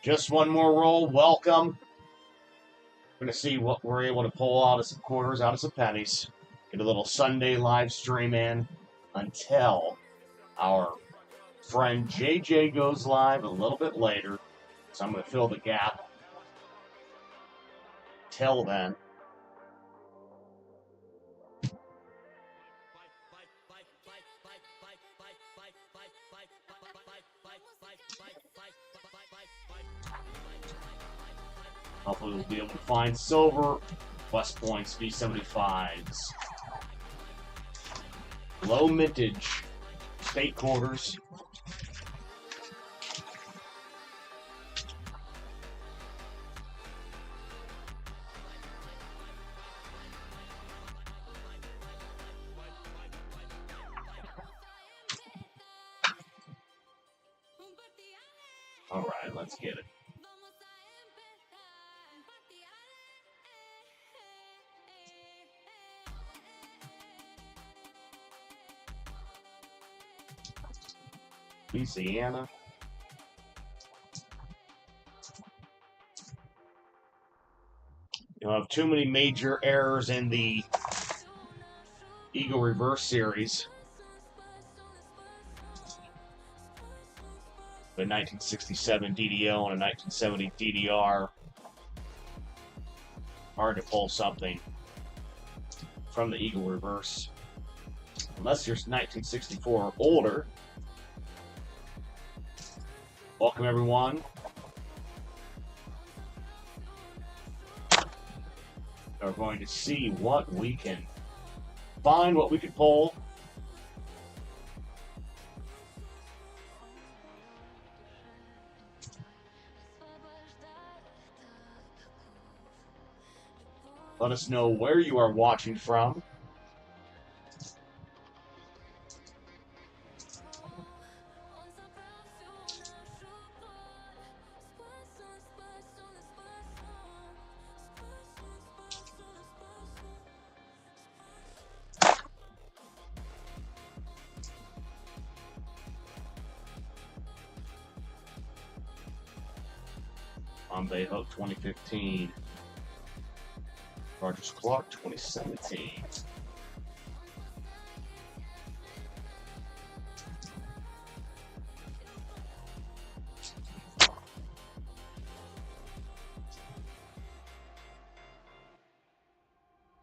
Just one more roll. Welcome. We're going to see what we're able to pull out of some quarters, out of some pennies. Get a little Sunday live stream in until our friend JJ goes live a little bit later. So I'm going to fill the gap. Till then. Hopefully we'll be able to find silver, West Points, V75s. Low mintage, state quarters. All right, let's get it. Louisiana. You don't have too many major errors in the Eagle Reverse Series. The 1967 DDO and a 1970 DDR. Hard to pull something from the Eagle Reverse. Unless you're 1964 or older. Welcome, everyone. We're going to see what we can find, what we can pull. Let us know where you are watching from. Bombay Hook 2015. Rogers Clock 2017.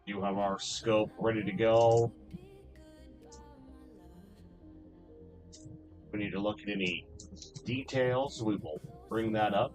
You have our scope ready to go. We need to look at any details. We will bring that up.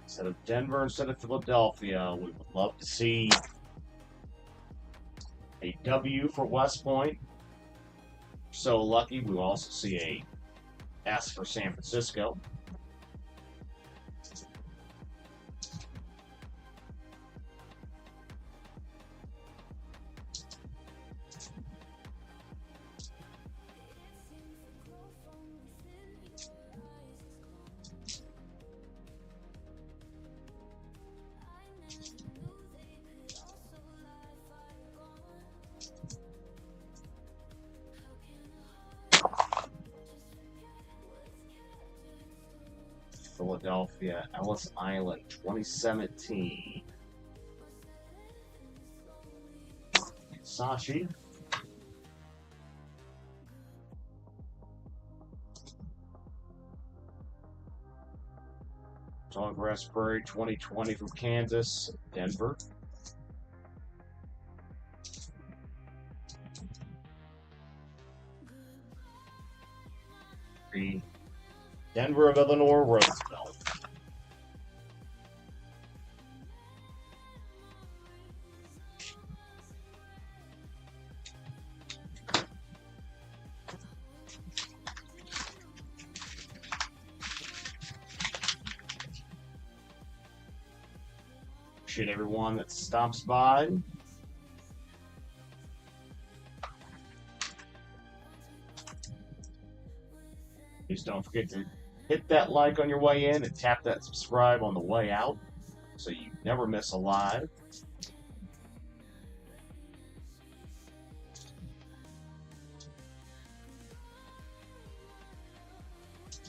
Instead of Denver, instead of Philadelphia, we would love to see a W for West Point. So lucky, we will also see a S for San Francisco. Philadelphia, Ellis Island, 2017. Sashi. Tallgrass Prairie, 2020 from Kansas, Denver. Denver of Illinois, Roosevelt. Appreciate everyone that stops by. Please don't forget to hit that like on your way in and tap that subscribe on the way out so you never miss a live. If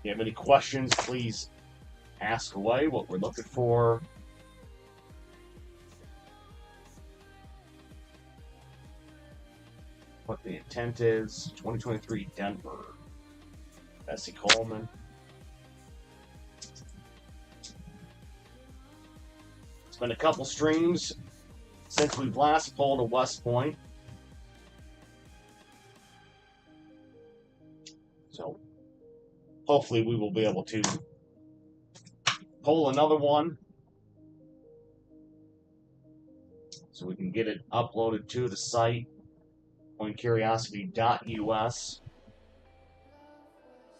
you have any questions, please ask away. What we're looking for. What the intent is. 2023 Denver. Bessie Coleman. It's been a couple streams since we've last pulled a West Point. So hopefully we will be able to pull another one so we can get it uploaded to the site, coincuriosity.us.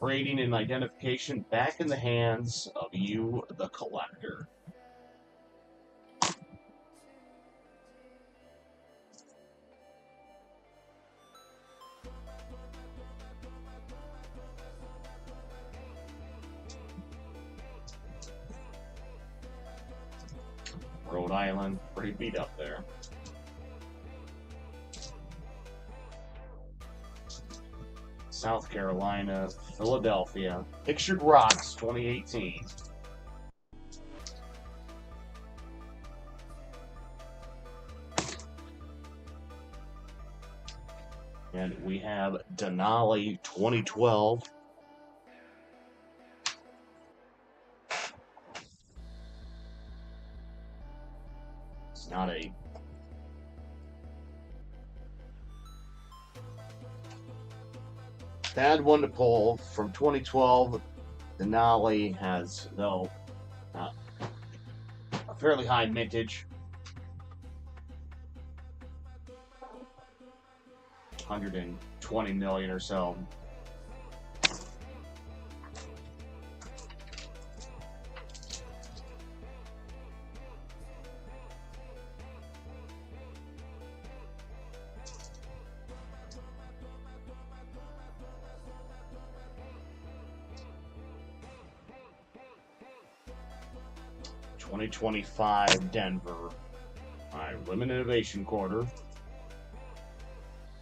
Rating and identification back in the hands of you, the collector. Rhode Island, pretty beat up there. South Carolina, Philadelphia, Pictured Rocks 2018. And we have Denali 2012. It's not a bad one to pull from 2012. Denali has, though, a fairly high mintage. 120 million or so. $2025 Denver. All right, Women Innovation Quarter.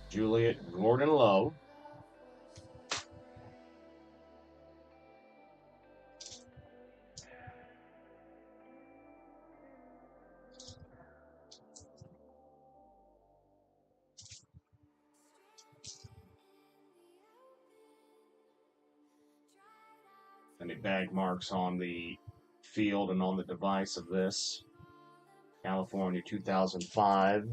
Juliet Gordon Lowe. Any bag marks on the field and on the device of this. California 2005.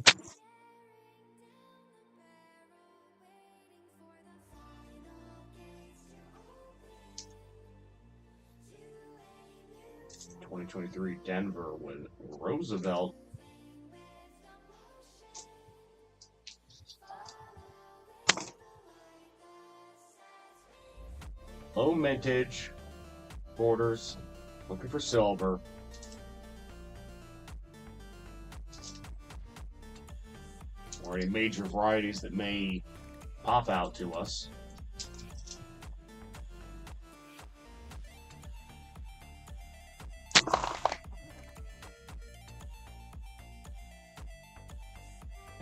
'23 Denver with Roosevelt. Low mintage. Quarters. Looking for silver. Or any major varieties that may pop out to us.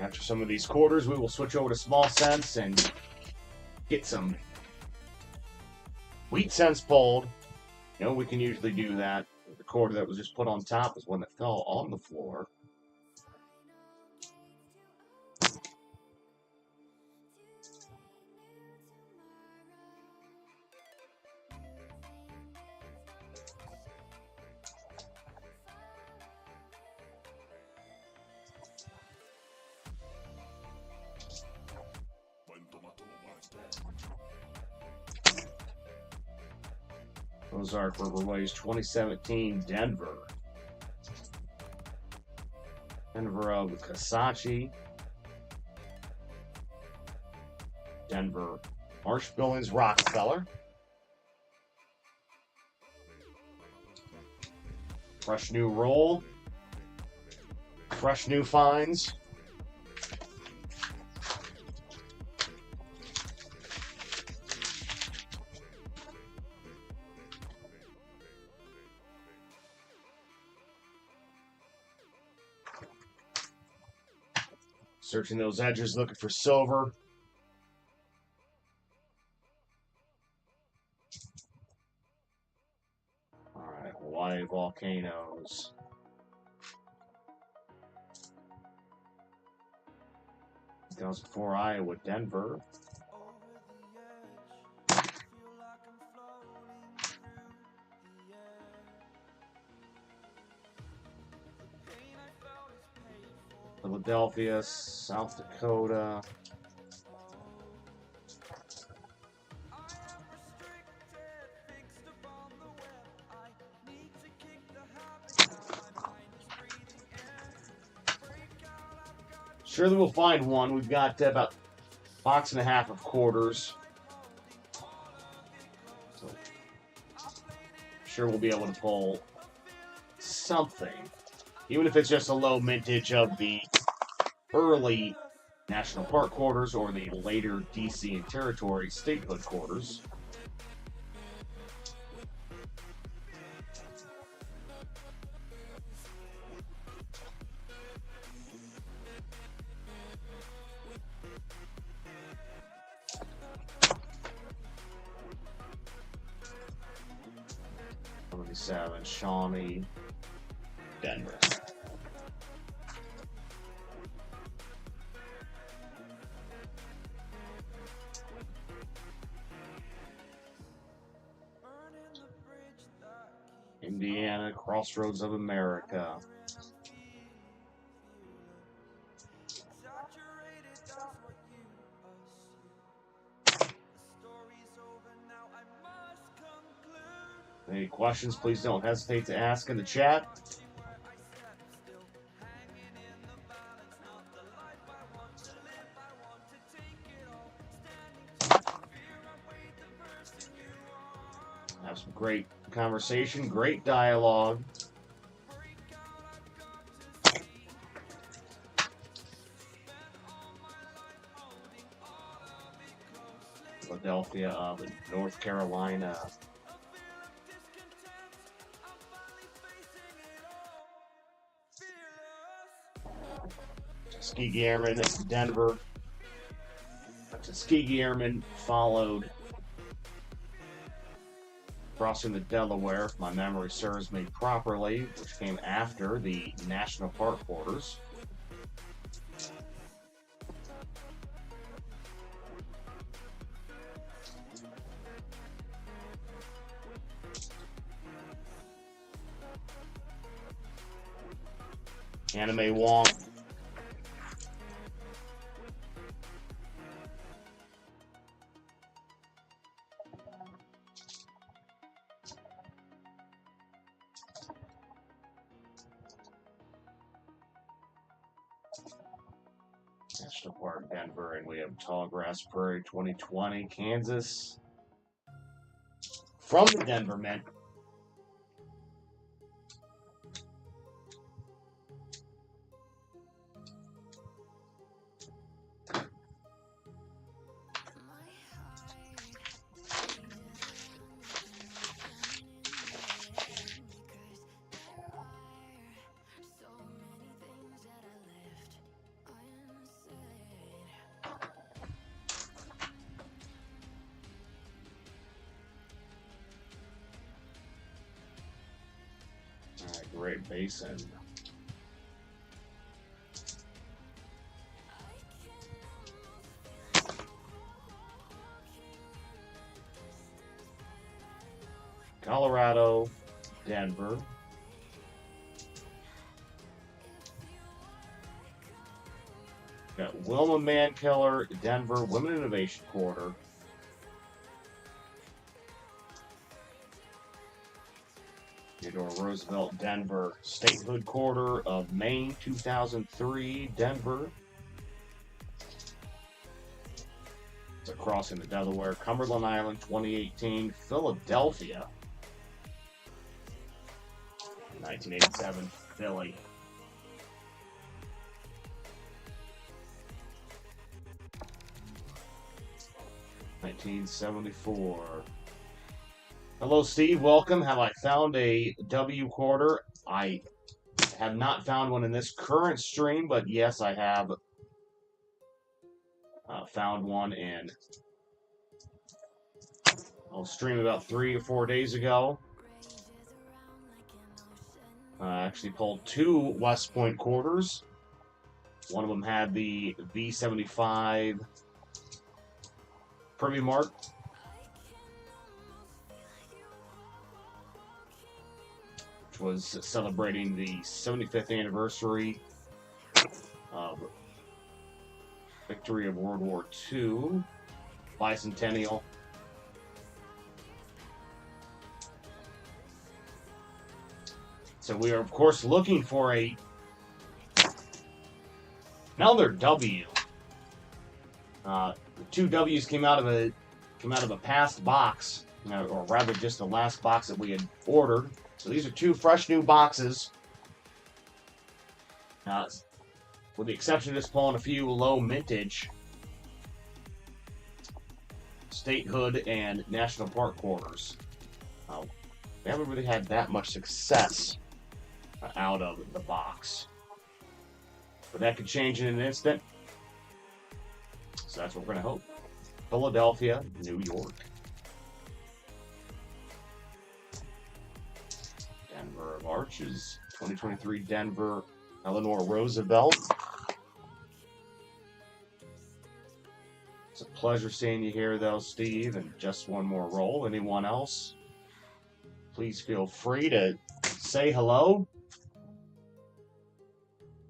After some of these quarters, we will switch over to small cents and get some wheat cents pulled. You know, we can usually do that. The quarter that was just put on top is one that fell on the floor. Ozark Riverways 2017 Denver. Denver of Kasachi. Denver Marsh Billings Rockefeller. Fresh new roll. Fresh new finds. Searching those edges, looking for silver. All right, Hawaii volcanoes. That was before Iowa, Denver. Philadelphia, South Dakota. Surely we'll find one. We've got about a box and a half of quarters. So, sure we'll be able to pull something. Even if it's just a low mintage of the early National Park quarters or the later DC and Territory statehood quarters. Shawnee, Denver. Indiana, Crossroads of America. Any questions, please don't hesitate to ask in the chat. Have some great conversation, great dialogue. Philadelphia of North Carolina. Tuskegee Airmen, Denver. Tuskegee Airmen followed crossing the Delaware, if my memory serves me properly, which came after the National Park quarters. Anime Wong. National Park, Denver, and we have Tallgrass Prairie 2020, Kansas. From the Denver Mint. Great Basin. Colorado, Denver. Got Wilma Mankiller, Denver, Women Innovation Quarter. Theodore Roosevelt, Denver, Statehood Quarter of Maine, 2003, Denver. It's crossing the Delaware, Cumberland Island, 2018, Philadelphia. 1987 Philly. $19.74. Hello, Steve. Welcome. Have I found a W quarter? I have not found one in this current stream, but yes, I have found one in a stream about 3 or 4 days ago. I actually pulled 2 West Point quarters. One of them had the V75 Privy Mark. Which was celebrating the 75th anniversary of victory of World War II, bicentennial. So we are, of course, looking for another W. The 2 W's came out of a past box, or rather, just the last box that we had ordered. So these are 2 fresh new boxes. With the exception of just pulling a few low mintage statehood and national park quarters. We haven't really had that much success out of the box. But that could change in an instant. So that's what we're going to hope. Philadelphia, New York. Denver of Arches. 2023 Denver, Eleanor Roosevelt. It's a pleasure seeing you here, though, Steve. And just one more roll. Anyone else? Please feel free to say hello.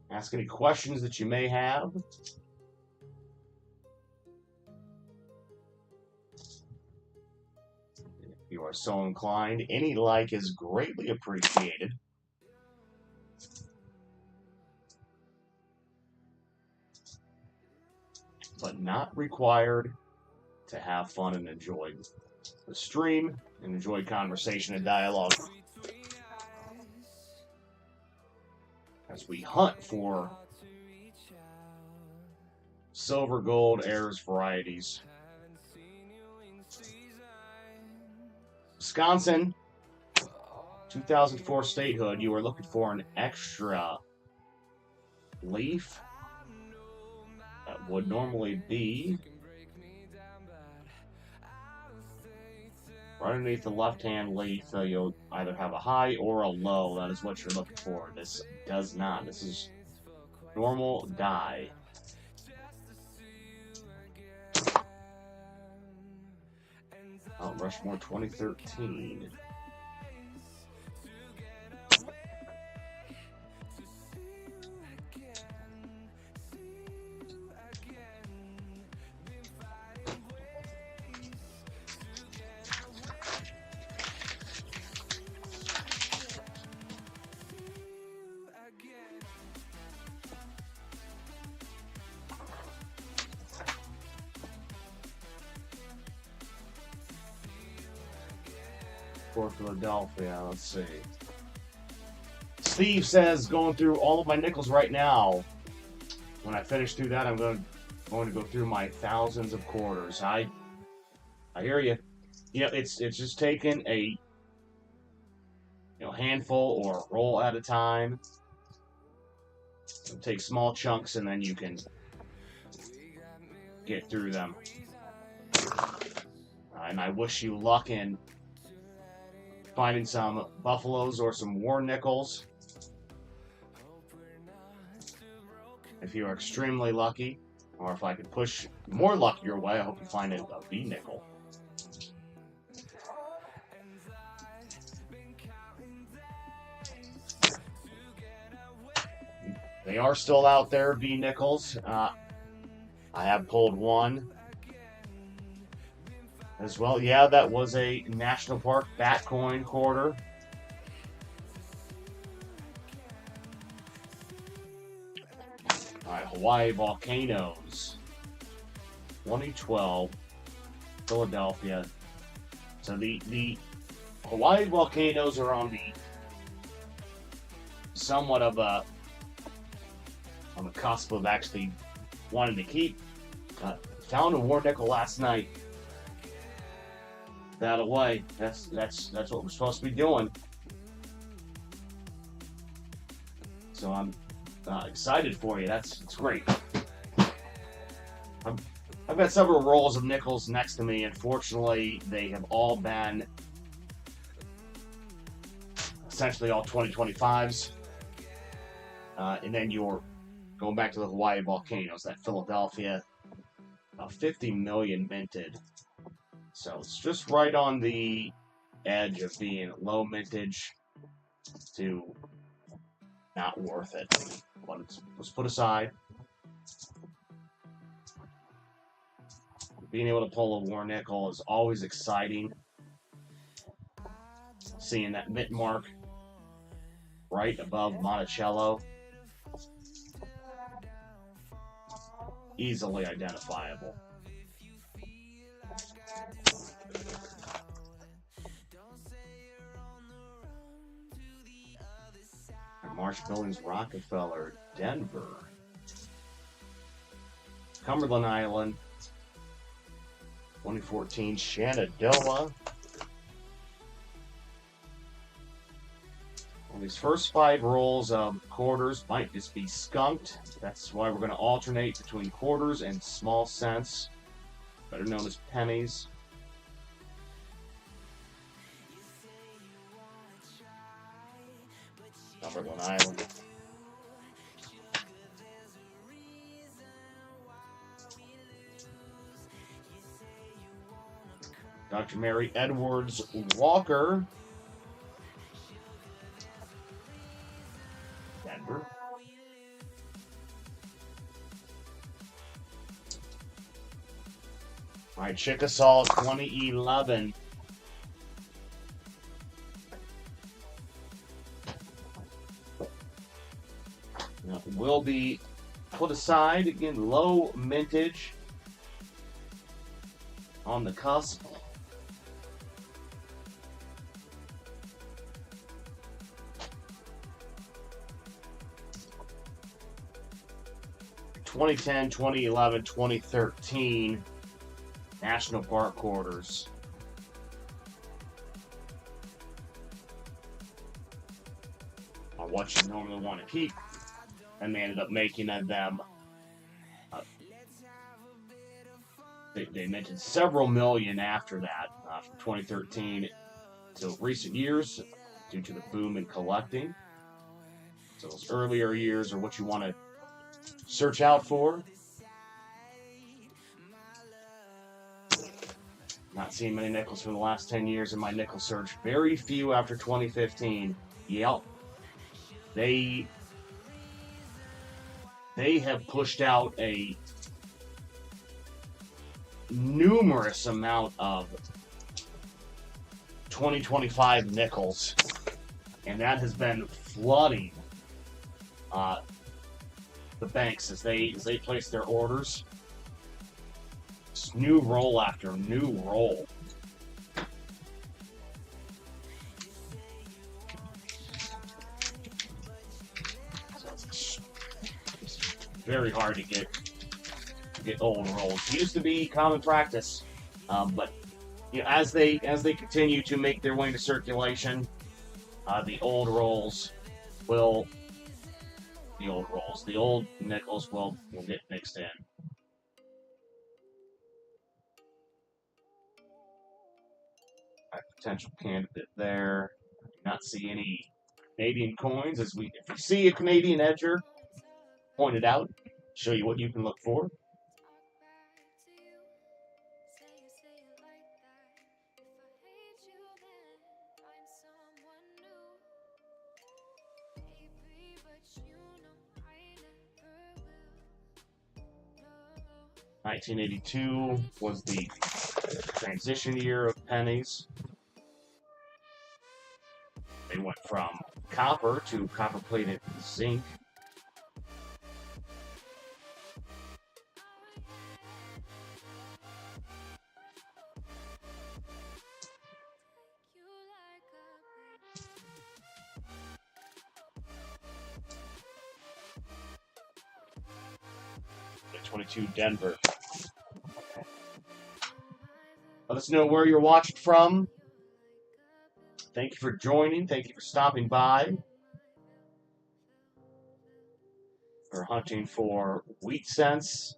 Ask any questions that you may have. If you are so inclined, any like is greatly appreciated. But not required to have fun and enjoy the stream and enjoy conversation and dialogue as we hunt for silver, gold, heirs varieties. Wisconsin, 2004 statehood. You are looking for an extra leaf. That would normally be right underneath the left-hand leaf. You'll either have a high or a low. That is what you're looking for. This does not. This is normal die. Mount Rushmore 2013. For Philadelphia, let's see. Steve says, going through all of my nickels right now. When I finish through that, I'm going to go through my thousands of quarters. I hear you. It's just taking a handful or a roll at a time. Take small chunks and then you can get through them. And I wish you luck in finding some buffaloes or some war nickels. If you are extremely lucky, or if I can push more luck your way, I hope you find a V nickel. They are still out there, V nickels. I have pulled one as well. Yeah, that was a National Park bat coin quarter. All right, Hawaii Volcanoes. 2012, Philadelphia. So the Hawaii Volcanoes are on somewhat of a on the cusp of actually wanting to keep. Found a war nickel last night. That away. That's what we're supposed to be doing. So I'm excited for you. It's great. I've got several rolls of nickels next to me. Unfortunately, they have all been essentially all 2025s. And then you're going back to the Hawaii volcanoes, that Philadelphia, 50 million minted. So it's just right on the edge of being low mintage to not worth it. But let's put aside. Being able to pull a war nickel is always exciting. Seeing that mint mark right above Monticello, easily identifiable. Marsh Buildings, Rockefeller, Denver, Cumberland Island, 2014 Shenandoah. Well, these first 5 rolls of quarters might just be skunked. That's why we're going to alternate between quarters and small cents, better known as pennies. Cumberland Island. Dr. Mary Edwards Walker. Denver. All right, Chickasaw 2011. Now, will be put aside. Again, low mintage on the cusp. (2010, 2011, 2013) National Park quarters. On what you normally want to keep, and they ended up making them. They mentioned several million after that, from 2013 to recent years, due to the boom in collecting. So those earlier years are what you want to search out for. Not seeing many nickels from the last 10 years in my nickel search. Very few after 2015. Yep. They have pushed out a numerous amount of 2025 nickels, and that has been flooding the banks as they place their orders. It's new roll after new roll. So it's very hard to get old rolls. It used to be common practice, but you know, as they continue to make their way into circulation, the old nickels will get mixed in. Potential candidate there. I do not see any Canadian coins. If you see a Canadian edger, point it out. Show you what you can look for. (1982) was the transition year of pennies. They went from copper to copper-plated zinc. 22 Denver. Let us know where you're watching from. Thank you for joining. Thank you for stopping by. We're hunting for wheat cents.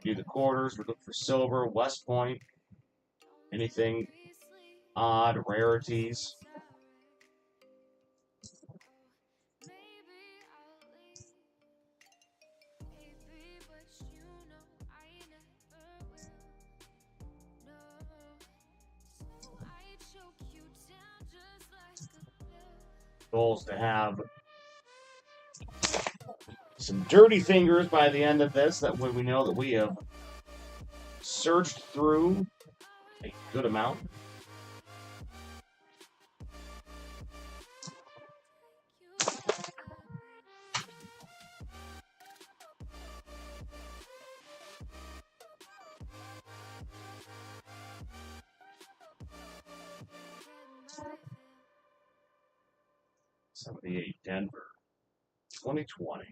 Do the quarters. We're looking for silver, West Point, anything odd, rarities. Goal is to have some dirty fingers by the end of this. That way we know that we have searched through a good amount. '78 Denver, 2020.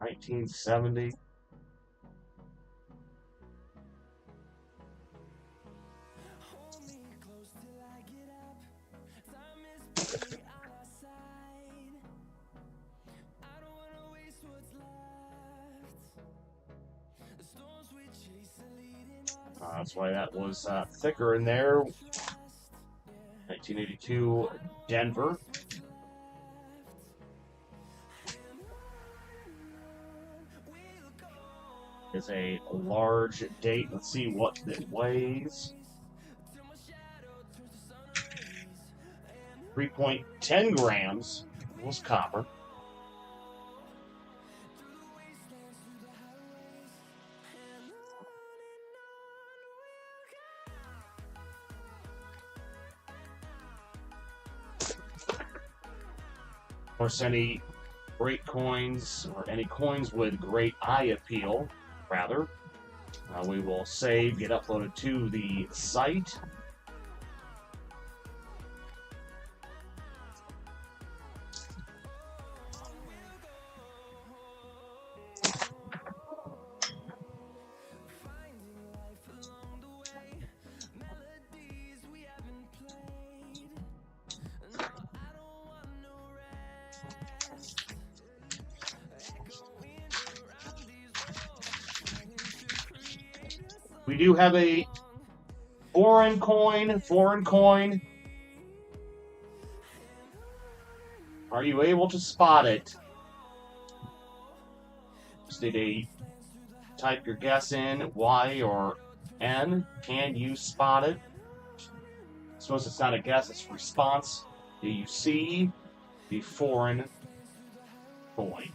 $19.70. That's why that was thicker in there. 1982 Denver. Is a large date. Let's see what it weighs. 3.10 grams. It was copper. Of course, any great coins or any coins with great eye appeal, rather, we will save, get uploaded to the site. We do have a foreign coin. Are you able to spot it? Just need to type your guess in, Y or N. Can you spot it? I suppose it's not a guess, it's a response. Do you see the foreign coin?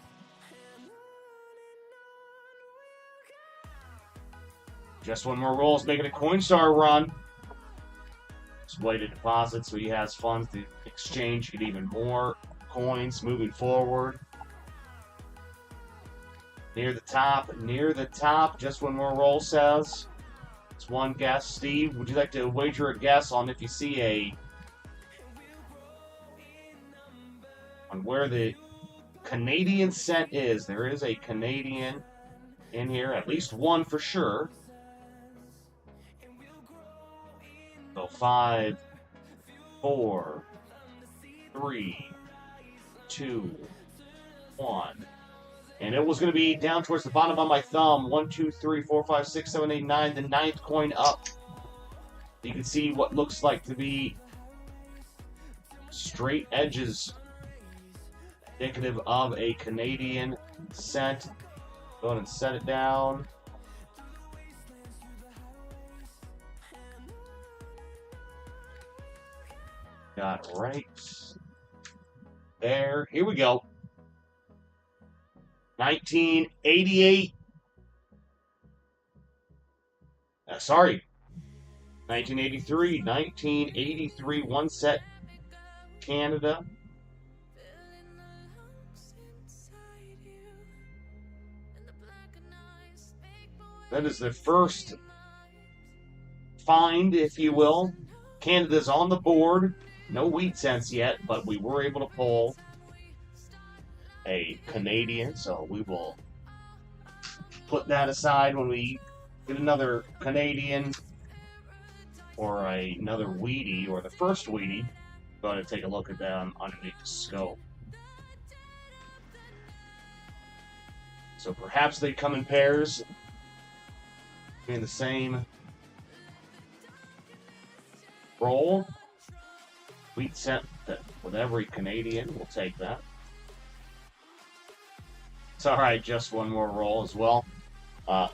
Just one more roll is making a Coinstar run. It's way to deposit, so he has funds to exchange, get even more coins moving forward. Near the top, just one more roll says. It's one guess. Steve, would you like to wager a guess on if you see on where the Canadian cent is? There is a Canadian in here, at least one for sure. So 5, 4, 3, 2, 1. And it was going to be down towards the bottom of my thumb. 1, 2, 3, 4, 5, 6, 7, 8, 9. The ninth coin up. You can see what looks like to be straight edges, indicative of a Canadian cent. Go ahead and set it down. Got right there. Here we go. 1988. 1983. 1983. One set. Canada. That is the first find, if you will. Canada's on the board. No wheat cents yet, but we were able to pull a Canadian, so we will put that aside when we get another Canadian or another Wheatie, or the first Wheatie. Go ahead and take a look at them underneath the scope. So perhaps they come in pairs, in the same roll. Wheat cent that with every Canadian, we'll take that. It's all right, just one more roll as well. We'll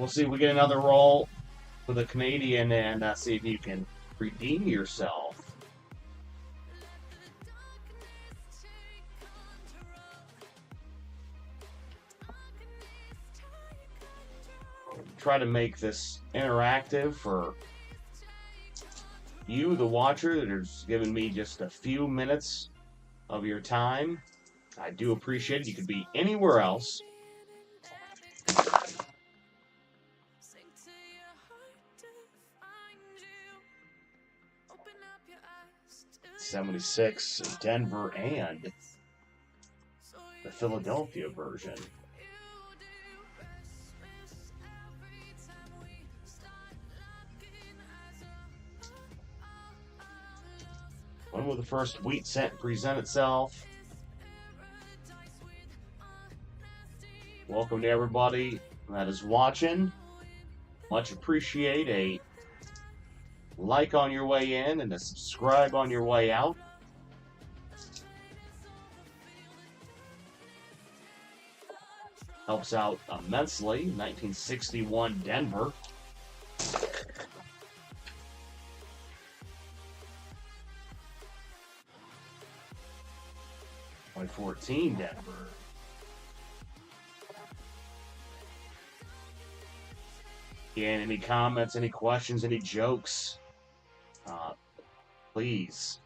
see if we get another roll with a Canadian and see if you can redeem yourself. Try to make this interactive for you, the watcher, that has given me just a few minutes of your time. I do appreciate it. You could be anywhere else. '76 Denver and the Philadelphia version. When will the first wheat cent present itself? Welcome to everybody that is watching. Much appreciate a like on your way in and a subscribe on your way out. Helps out immensely. 1961 Denver. '14 Denver. Again, any comments, any questions, any jokes, please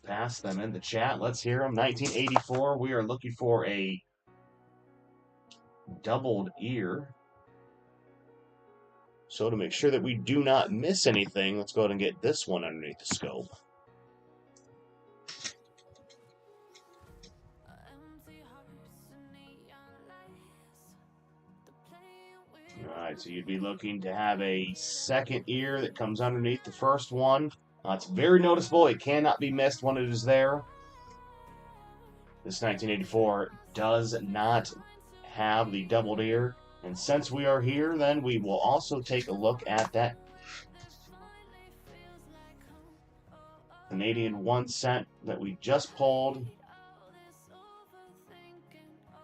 pass them in the chat. Let's hear them. 1984, we are looking for a doubled ear. So to make sure that we do not miss anything, let's go ahead and get this one underneath the scope. Alright, so you'd be looking to have a second ear that comes underneath the first one. It's very noticeable. It cannot be missed when it is there. This 1984 does not have the doubled ear. And since we are here, then we will also take a look at that Canadian 1 cent that we just pulled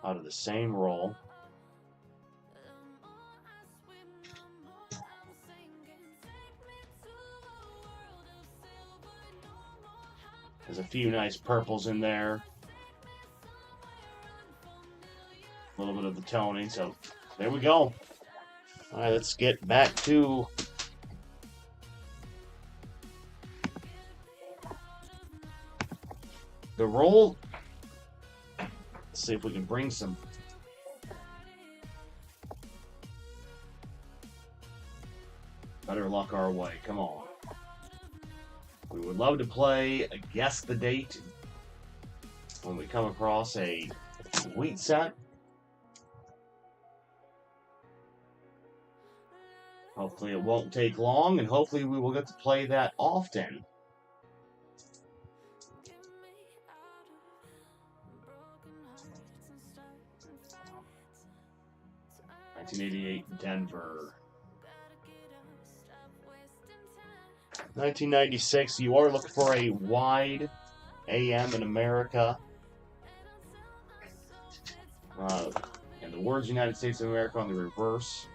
out of the same roll. There's a few nice purples in there. A little bit of the toning, so there we go. All right, let's get back to the roll. Let's see if we can bring some better luck our way. Come on. We would love to play a Guess the Date when we come across a wheat set. Hopefully it won't take long, and hopefully we will get to play that often. '88 Denver. 1996, you are looking for a wide AM in America. And the words United States of America on the reverse.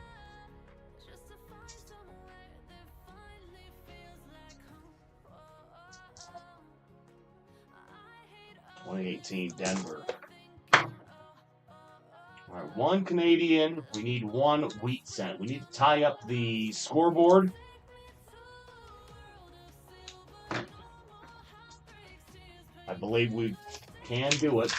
'18 Denver. All right, one Canadian. We need one wheat cent. We need to tie up the scoreboard. I believe we can do it.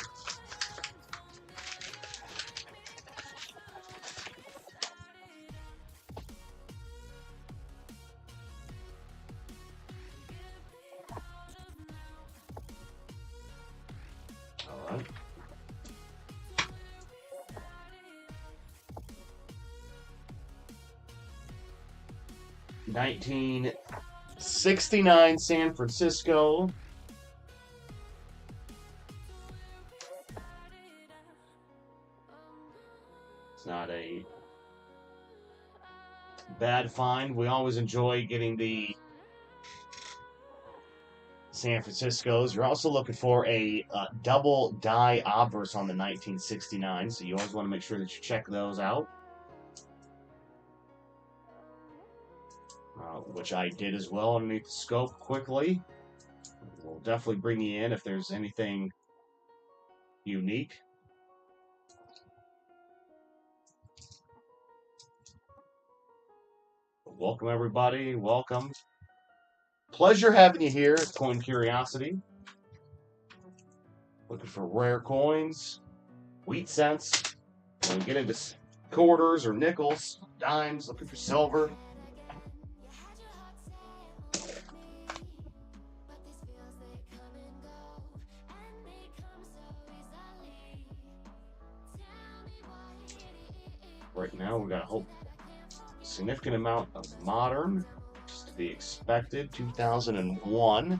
right. $1969 San Francisco. It's not a bad find. We always enjoy getting the San Francisco's. You're also looking for a double die obverse on the 1969, so you always want to make sure that you check those out. Which I did as well underneath the scope quickly. We'll definitely bring you in if there's anything unique. Welcome, everybody. Welcome. Pleasure having you here at Coin Curiosity. Looking for rare coins, wheat cents. When we get into quarters or nickels, dimes, looking for silver. Right now, we got a whole significant amount of modern, just to be expected. 2001.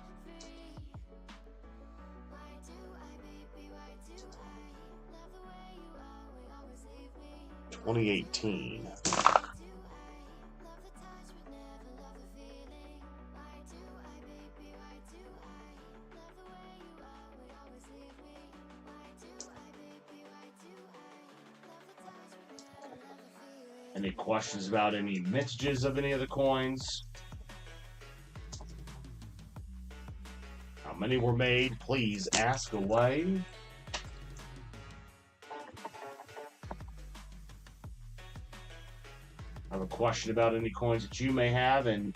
$2018. Any questions about any mintages of any of the coins? How many were made? Please ask away. Have a question about any coins that you may have in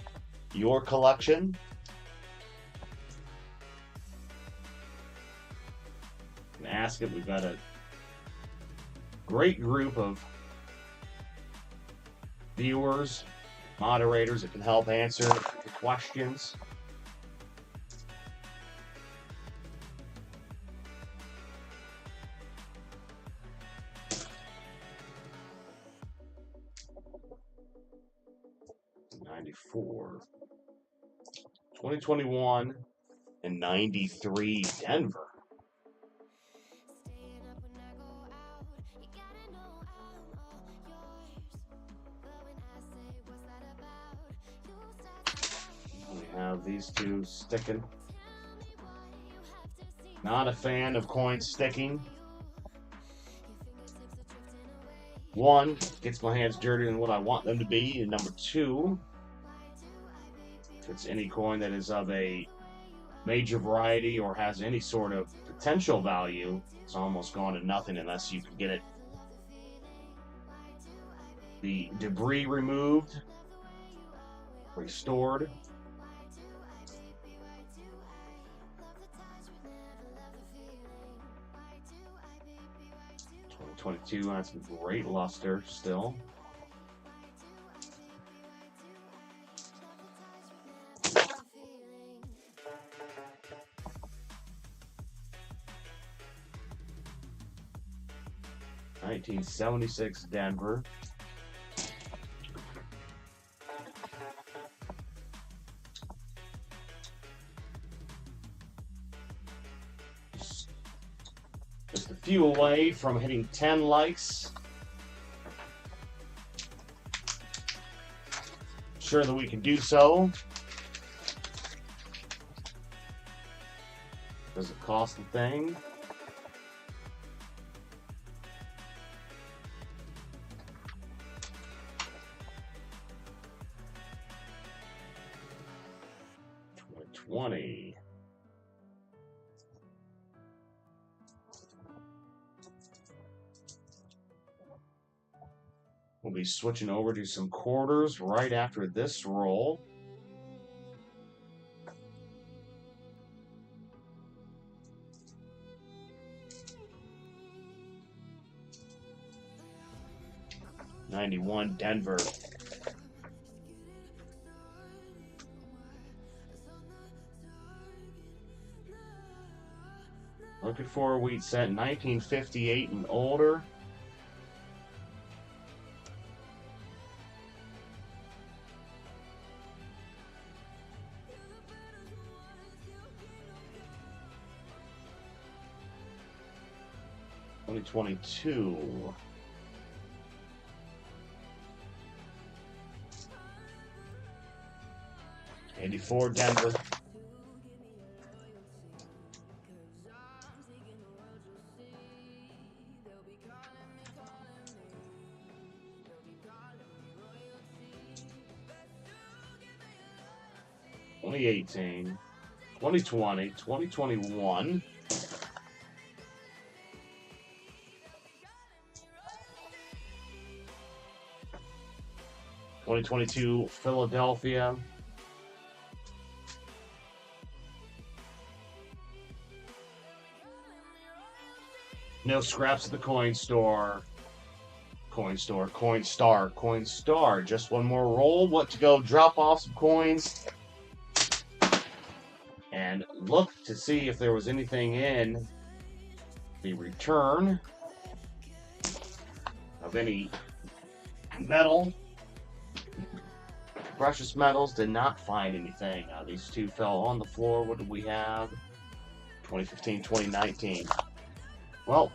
your collection? You can ask it. We've got a great group of viewers, moderators that can help answer the questions. '94, 2021, and '93 Denver. We have these two sticking. Not a fan of coins sticking. One, gets my hands dirtier than what I want them to be. And number two, if it's any coin that is of a major variety or has any sort of potential value, it's almost gone to nothing unless you can get it, the debris removed, restored. 2022 has some great luster still. '76 Denver. Just a few away from hitting 10 likes. Sure that we can do so. Does it cost a thing? $20. We'll be switching over to some quarters right after this roll. '91 Denver. Looking for a wheat set 1958 and older. $2022. '84 Denver. '2018, 2020, 2021. '22 Philadelphia. No scraps at the coin store. Coin store, coin star, coin star. Just one more roll. What to go drop off some coins and look to see if there was anything in the return of any metal. Precious metals. Did not find anything. These two fell on the floor. What do we have? 2015, 2019. Well,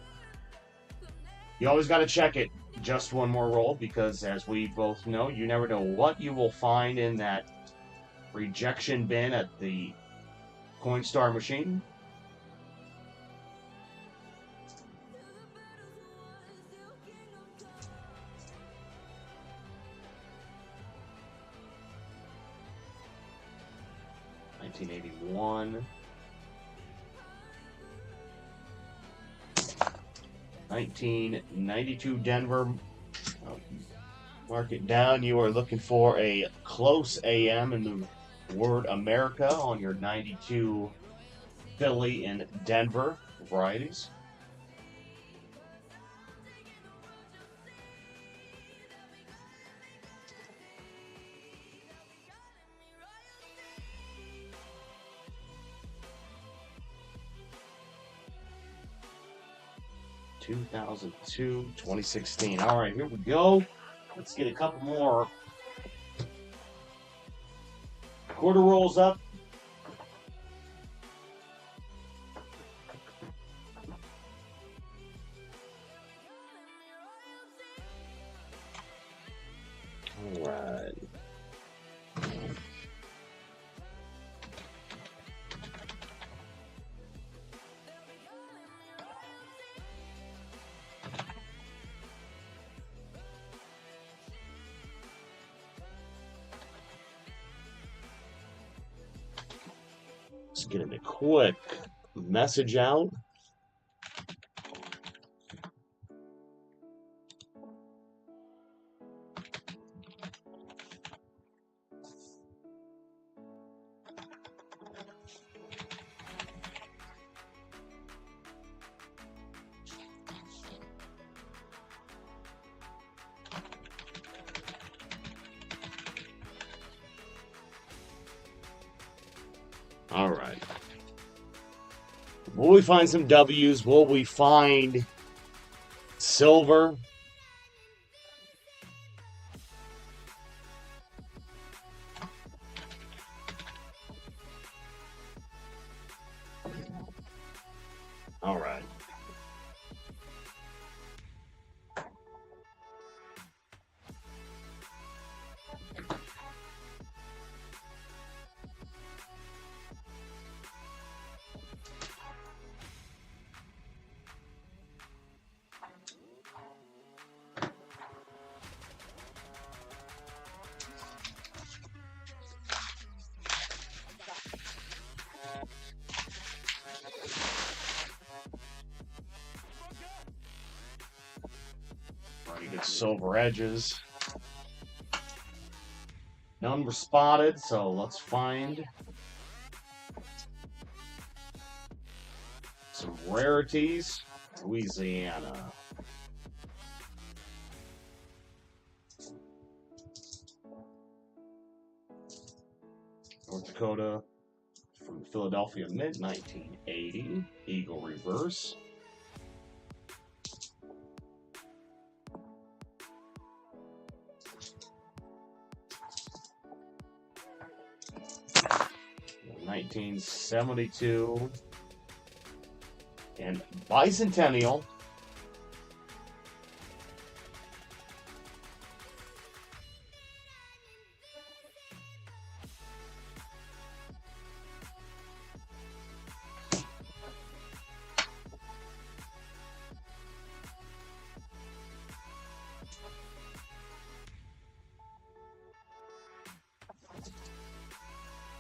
you always got to check it. Just one more roll, because as we both know, you never know what you will find in that rejection bin at the Coinstar machine. $1981. 1992 Denver. Mark it down. You are looking for a close AM in the word America on your 92 Philly and Denver varieties. (2002, 2016). All right, here we go. Let's get a couple more quarter rolls up. All right. Let's get a quick message out. All right. Will we find some W's? Will we find silver? All right. Pretty good silver edges. None were spotted, so let's find some rarities. Louisiana. North Dakota. from Philadelphia Mint, 1980. Eagle reverse. $1972 and Bicentennial.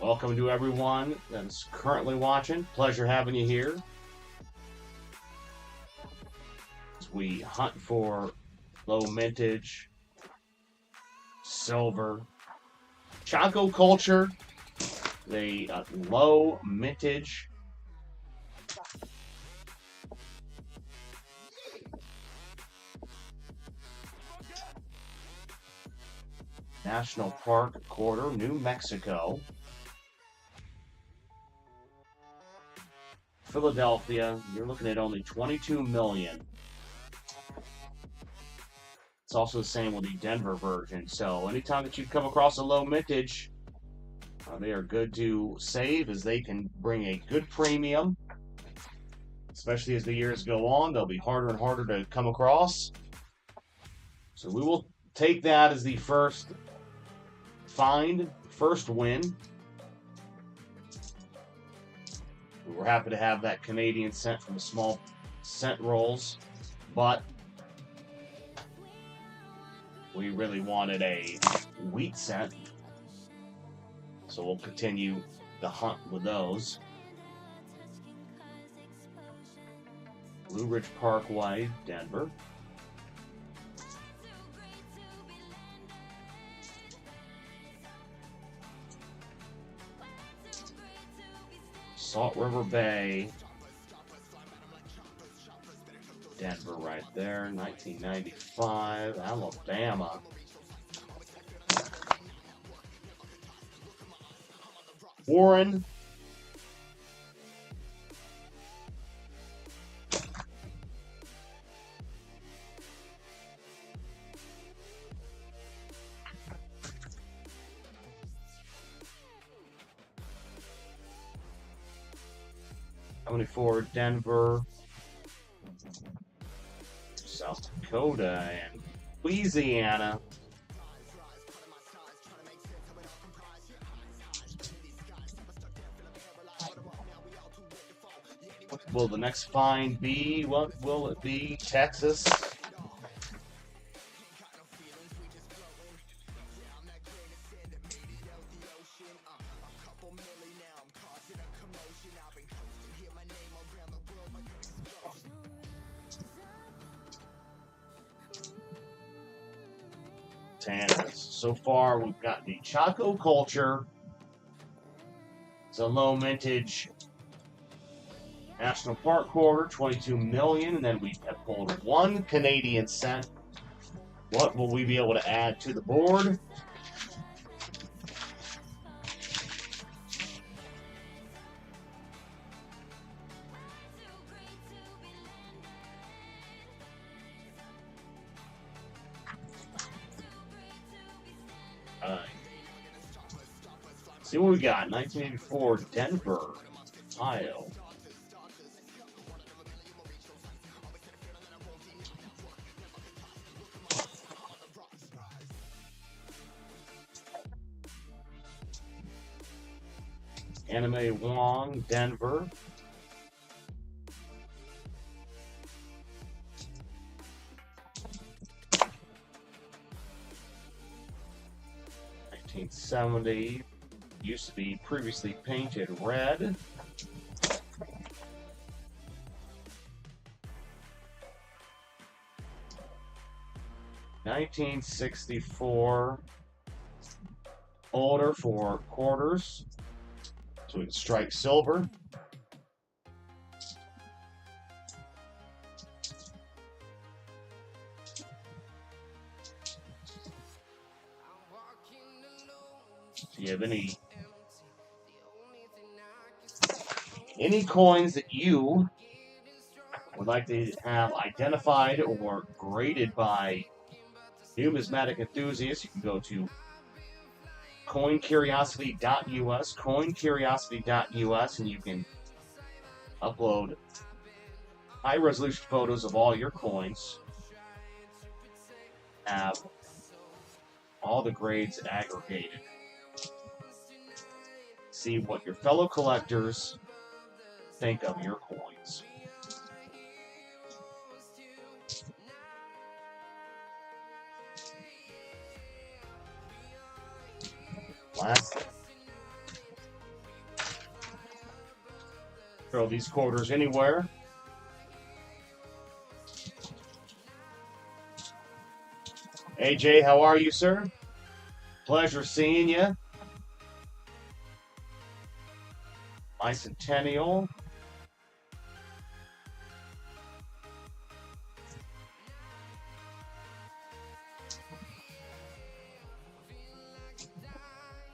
Welcome to everyone that's currently watching. Pleasure having you here. As we hunt for low mintage, silver, Chaco culture, the low mintage. National Park quarter, New Mexico. Philadelphia, you're looking at only 22 million. It's also the same with the Denver version. So anytime that you come across a low mintage, they are good to save as they can bring a good premium. Especially as the years go on, they'll be harder and harder to come across. So we will take that as the first find, first win. We were happy to have that Canadian cent from the small cent rolls, but we really wanted a wheat cent, so we'll continue the hunt with those. Blue Ridge Parkway, Denver. Salt River Bay, Denver right there, 1995, Alabama. Warren. '74, Denver, South Dakota, and Louisiana. What will the next find be? What will it be? Texas? So far, we've got the Chaco culture. It's a low mintage National Park quarter, 22 million, and then we have pulled one Canadian cent. What will we be able to add to the board? See what we got. 1984, Denver, Ohio. Anime Wong, Denver. $1970. Used to be previously painted red. $1964. Older for quarters. So we can strike silver. Do you have any Any coins that you would like to have identified or graded by numismatic enthusiasts, you can go to coincuriosity.us, and you can upload high-resolution photos of all your coins, have all the grades aggregated. See what your fellow collectors think of your coins. Last, throw these quarters anywhere. AJ, how are you, sir? Pleasure seeing you. Bicentennial.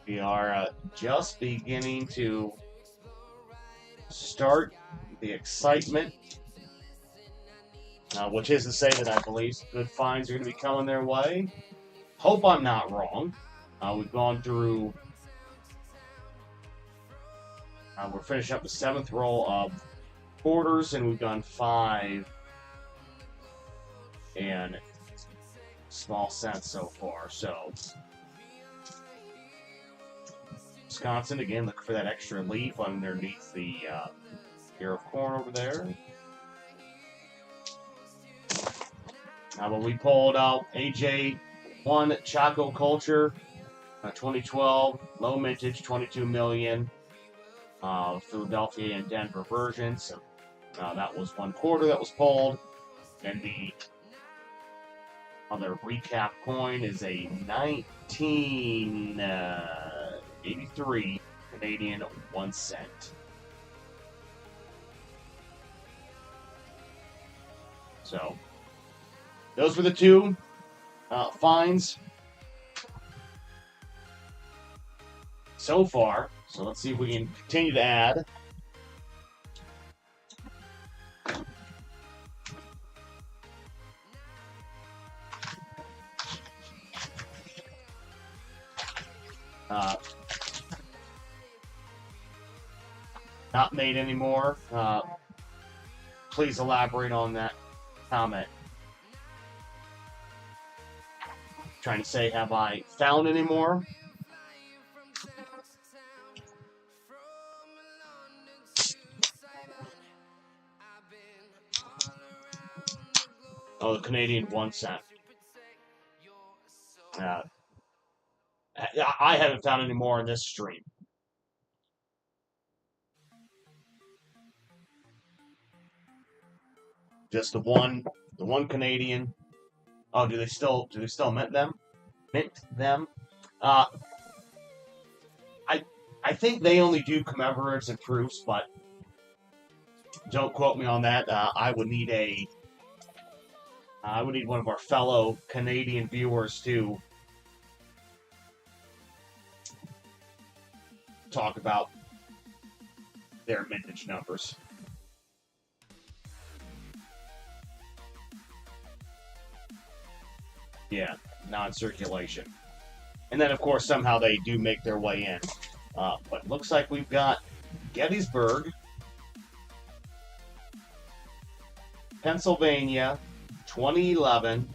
We are just beginning to start the excitement, which is to say that I believe some good finds are going to be coming their way. Hope I'm not wrong. We've gone through, we're finishing up the 7th roll of quarters, and we've done 5 in small cents so far. So, Wisconsin, again, looking for that extra leaf underneath the ear of corn over there. But we pulled out AJ1 Choco Culture, 2012, low mintage, 22 million, Philadelphia and Denver version. So that was 1 quarter that was pulled. And the other recap coin is a 1983 Canadian 1 cent. So those were the 2 finds so far. So let's see if we can continue to add. Not made anymore. Please elaborate on that comment. Trying to say, have I found any more? Oh, the Canadian 1 cent. I haven't found any more in this stream. Just the one Canadian. Oh, do they still mint them? I think they only do commemoratives and proofs, but don't quote me on that. I would need one of our fellow Canadian viewers to talk about their mintage numbers. Yeah, non-circulation. And then, of course, somehow they do make their way in. But looks like we've got Gettysburg, Pennsylvania, 2011,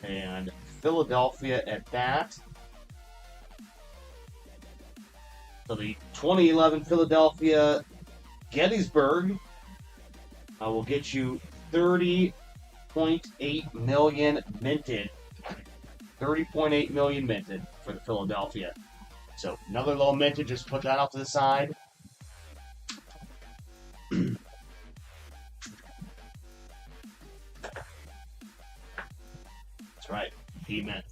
and Philadelphia at that. So the 2011 Philadelphia Gettysburg will get you 30.8 million minted. 30.8 million minted for the Philadelphia. So another low mintage, just put that off to the side. That's right, P-mint.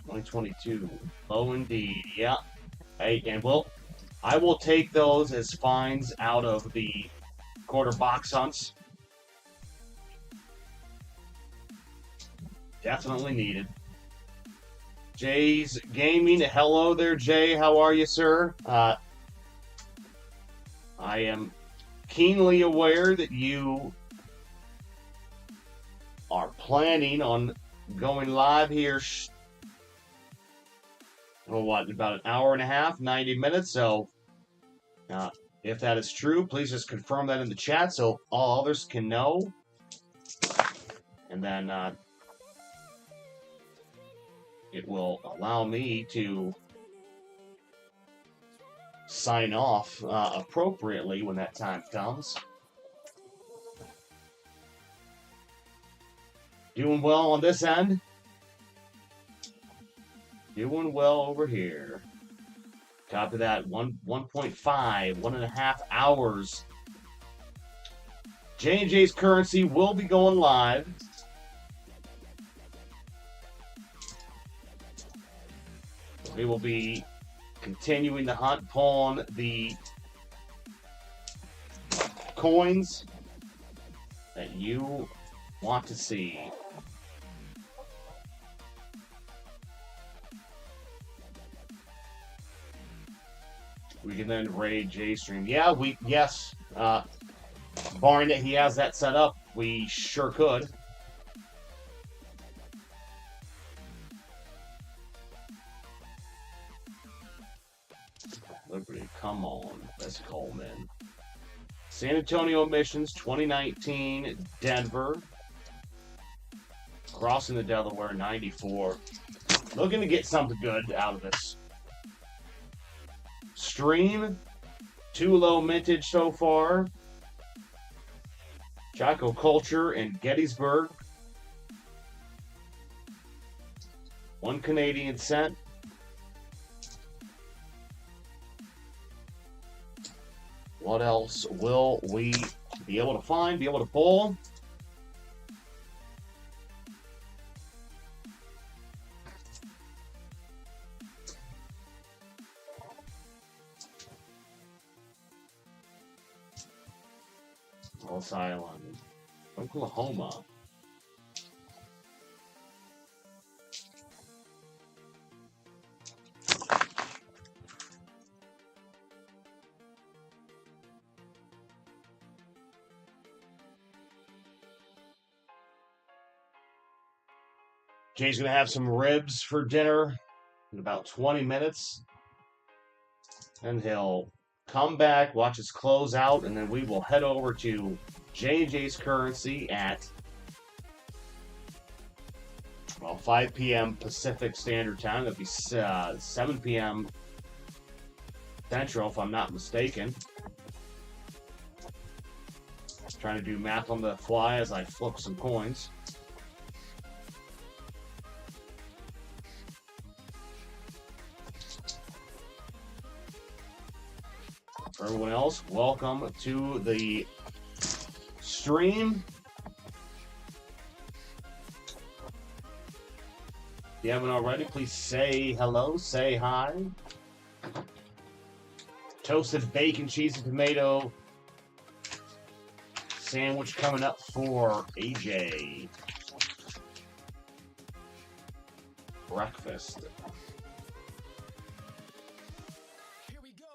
2022, low indeed, yeah. Hey, and I will take those as finds out of the quarter box hunts. Definitely needed. Jay's Gaming. Hello there, Jay. How are you, sir? I am keenly aware that you are planning on going live here. What, about an hour and a half, 90 minutes? So, if that is true, please just confirm that in the chat so all others can know. And then it will allow me to sign off appropriately when that time comes. Doing well on this end. Doing well over here. Copy that. 1.5, 1.5 hours. J&J's Currency will be going live. We will be continuing the hunt upon the coins that you want to see. We can then raid J-Stream. Yeah, yes. Barring that he has that set up, we sure could. Liberty, come on. Let's Coleman. San Antonio missions 2019, Denver. Crossing the Delaware 94. Looking to get something good out of this stream. 2 low mintage so far. Chaco Culture and Gettysburg. 1 Canadian cent. What else will we be able to find, be able to pull? Ellis Island, Oklahoma. Jay's going to have some ribs for dinner in about 20 minutes. And he'll come back, watch us close out, and then we will head over to J&J's Currency at 5 p.m. Pacific Standard Time. That'll be 7 p.m. Central, if I'm not mistaken. Trying to do math on the fly as I flip some coins. For everyone else, welcome to the stream. If you haven't already, please say hello, say hi. Toasted bacon, cheese, and tomato sandwich coming up for AJ. Breakfast. Here we go.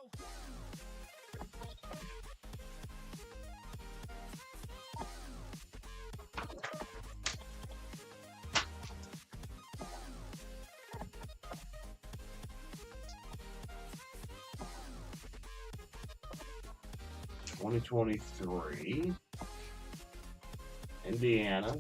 $2023. Indiana.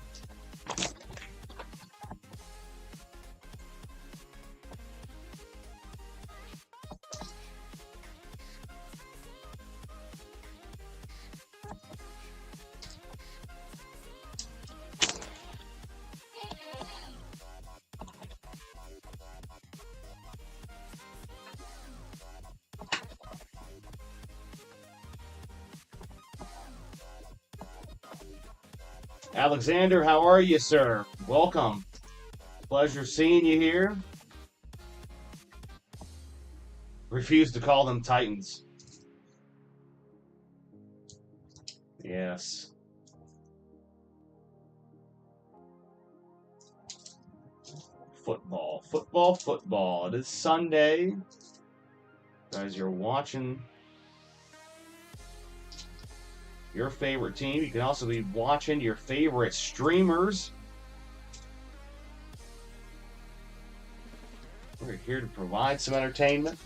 Alexander, how are you, sir? Welcome. Pleasure seeing you here. Refuse to call them Titans. Yes. football. Football, football. It is Sunday. Guys, you're watching your favorite team. You can also be watching your favorite streamers. We're here to provide some entertainment.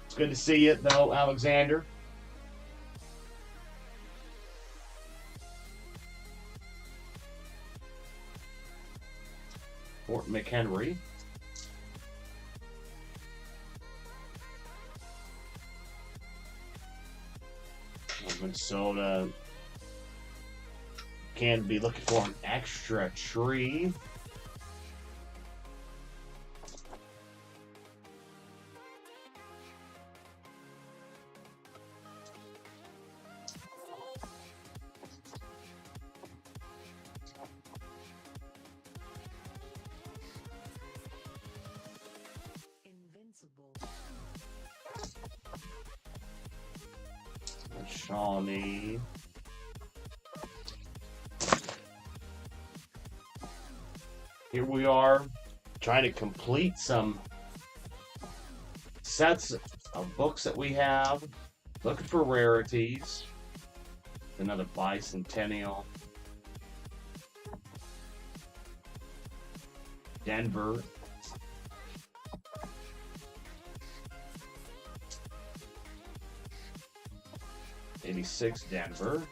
It's good to see you, though, Alexander. Fort McHenry. Minnesota can be looking for an extra tree. Shawnee. Here we are trying to complete some sets of books that we have. Looking for rarities. Another bicentennial. Denver. '86 Denver.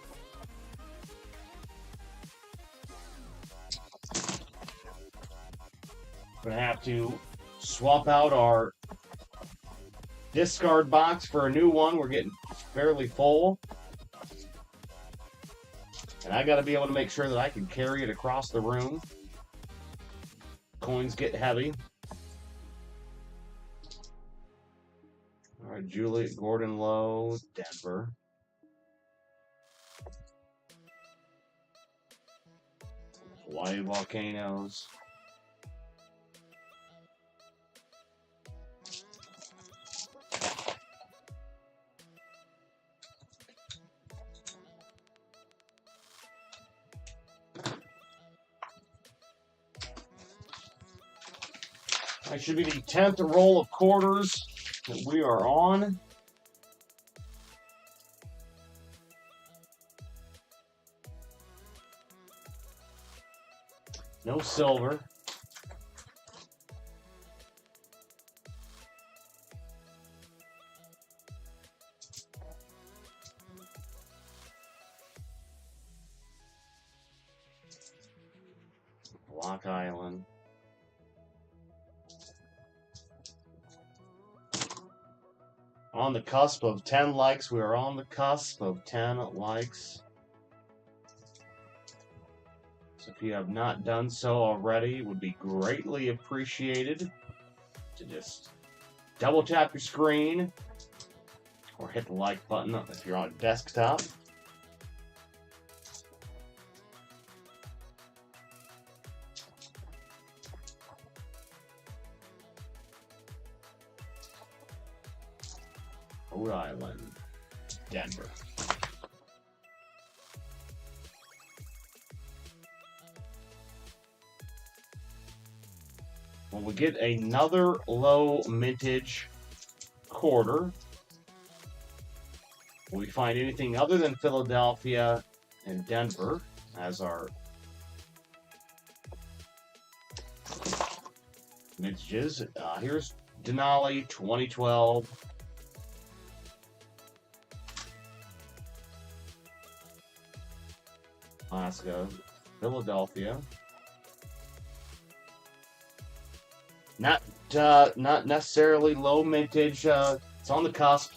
We're gonna have to swap out our discard box for a new one. We're getting fairly full. And I gotta be able to make sure that I can carry it across the room. Coins get heavy. All right, Juliet Gordon Lowe, Denver. Hawaii Volcanoes. That should be the 10th roll of quarters that we are on. No silver. Block Island. On the cusp of 10 likes. We are on the cusp of 10 likes. So if you have not done so already, it would be greatly appreciated to just double tap your screen or hit the like button if you're on a desktop. Rhode Island, Denver. When we get another low mintage quarter, we find anything other than Philadelphia and Denver as our mintages. Here's Denali 2012. Alaska, Philadelphia. Not necessarily low mintage. It's on the cusp.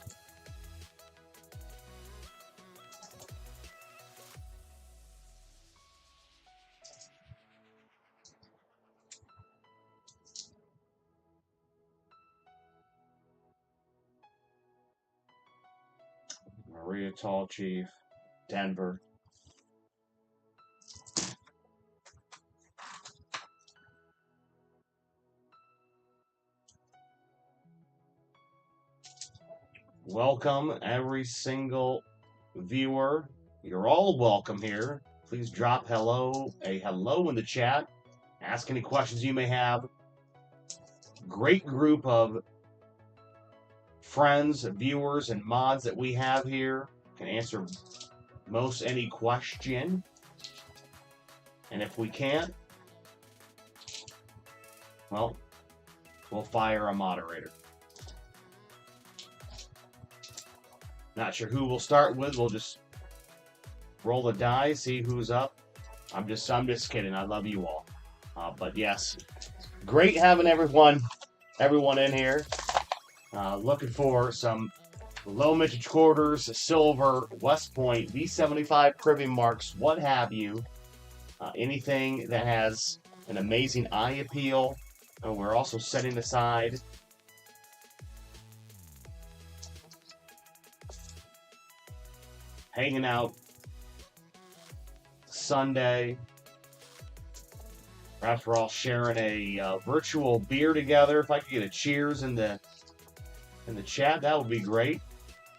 Maria Tall Chief, Denver. Welcome, every single viewer. You're all welcome here. Please drop a hello in the chat. Ask any questions you may have. Great group of friends, viewers, and mods that we have here. Can answer most any question. And if we can't, well, we'll fire a moderator. Not sure who we'll start with. We'll just roll the dice, see who's up. I'm just kidding. I love you all. But yes, great having everyone in here. Looking for some low mintage quarters, silver, West Point, V75 cribbing marks, what have you. Anything that has an amazing eye appeal. And we're also setting aside hanging out Sunday. Perhaps we're all sharing a virtual beer together. If I could get a cheers in the chat, that would be great.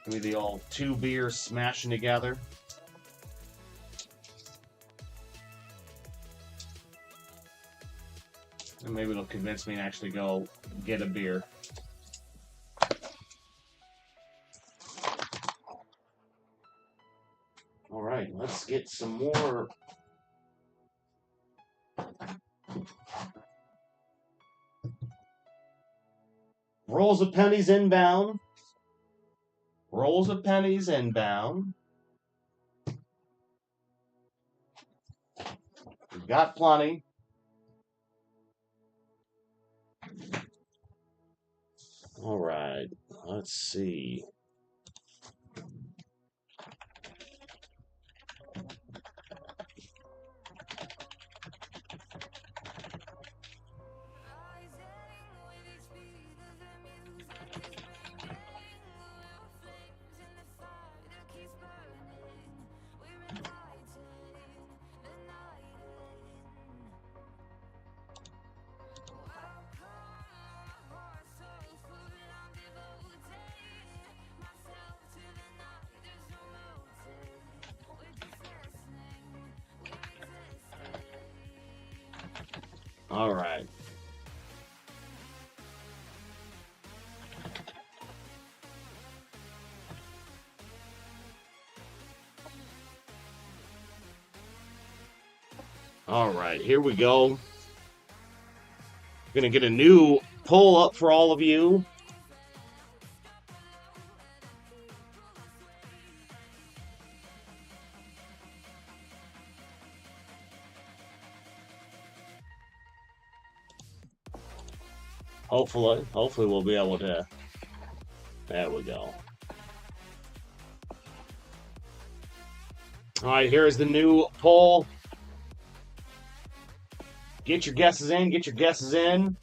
Maybe the old 2 beers smashing together. And maybe it'll convince me to actually go get a beer. All right, let's get some more. Rolls of pennies inbound. Rolls of pennies inbound. We've got plenty. All right, let's see. All right. All right, here we go. Gonna get a new pull up for all of you. Hopefully we'll be able to. There we go. All right, here's the new poll. Get your guesses in. Get your guesses in.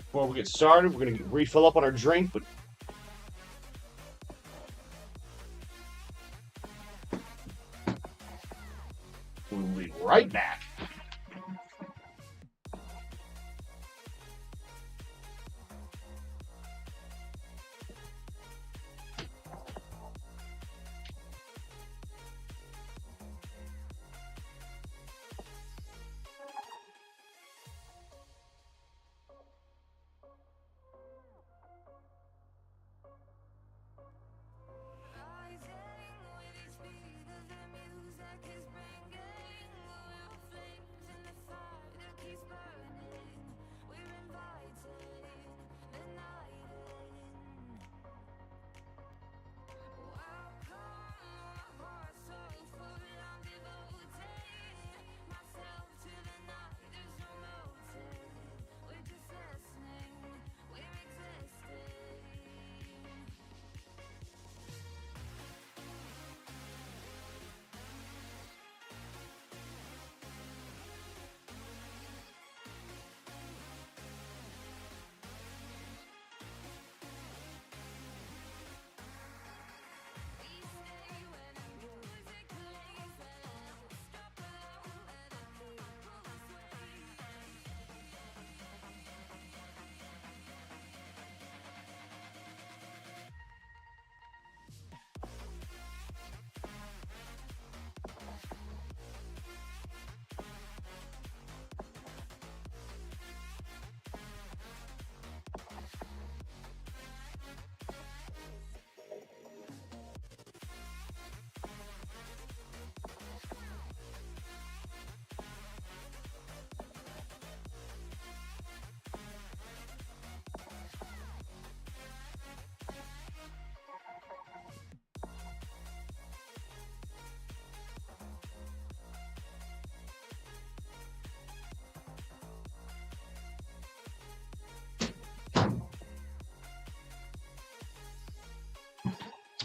Before we get started, we're going to refill up on our drink, but we'll be right back.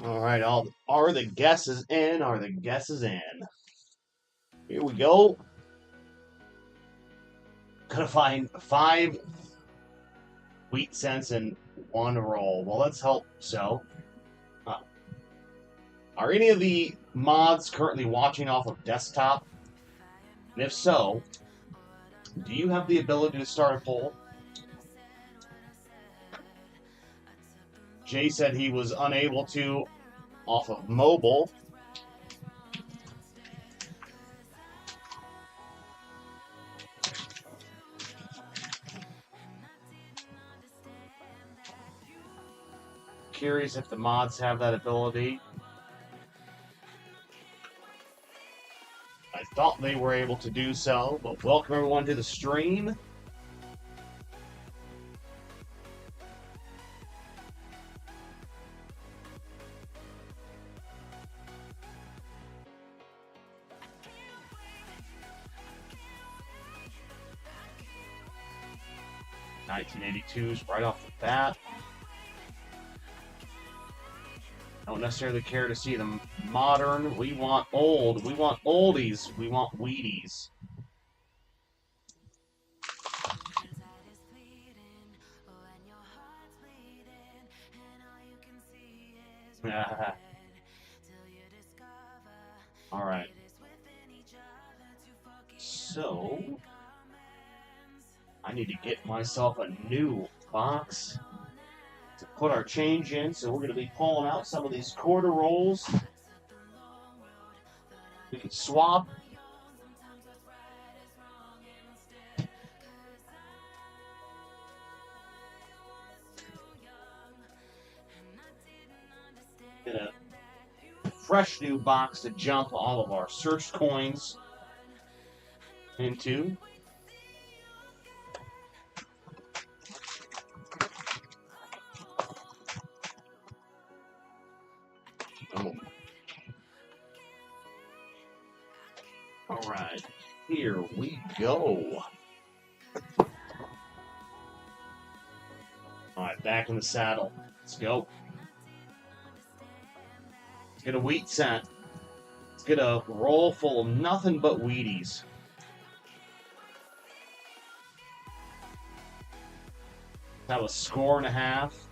All right, are the guesses in? Are the guesses in? Here we go. Gotta find 5 wheat cents in 1 roll. Well, let's hope so. Are any of the mods currently watching off of desktop? And if so, do you have the ability to start a poll? Jay said he was unable to off of mobile. Curious if the mods have that ability. I thought they were able to do so, but welcome everyone to the stream. (1982s) right off the bat. Don't necessarily care to see them modern. We want old. We want oldies. We want Wheaties. All right. So, I need to get myself a new box to put our change in. So we're going to be pulling out some of these quarter rolls. We can swap. Get a fresh new box to jump all of our searched coins into. Oh. All right, here we go. All right, back in the saddle. Let's go. Let's get a wheat cent. Let's get a roll full of nothing but Wheaties. That was 1.5 scores.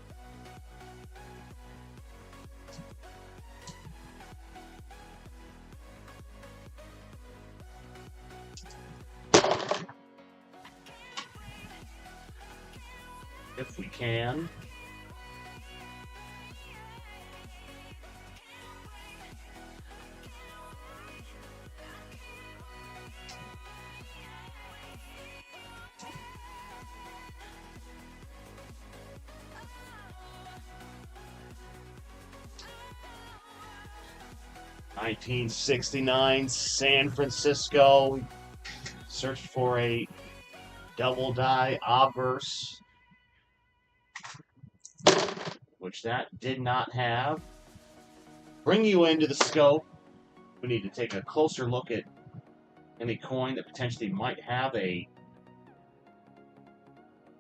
If we can. (1969) San Francisco. Searched for a double die obverse, which that did not have. Bring you into the scope. We need to take a closer look at any coin that potentially might have a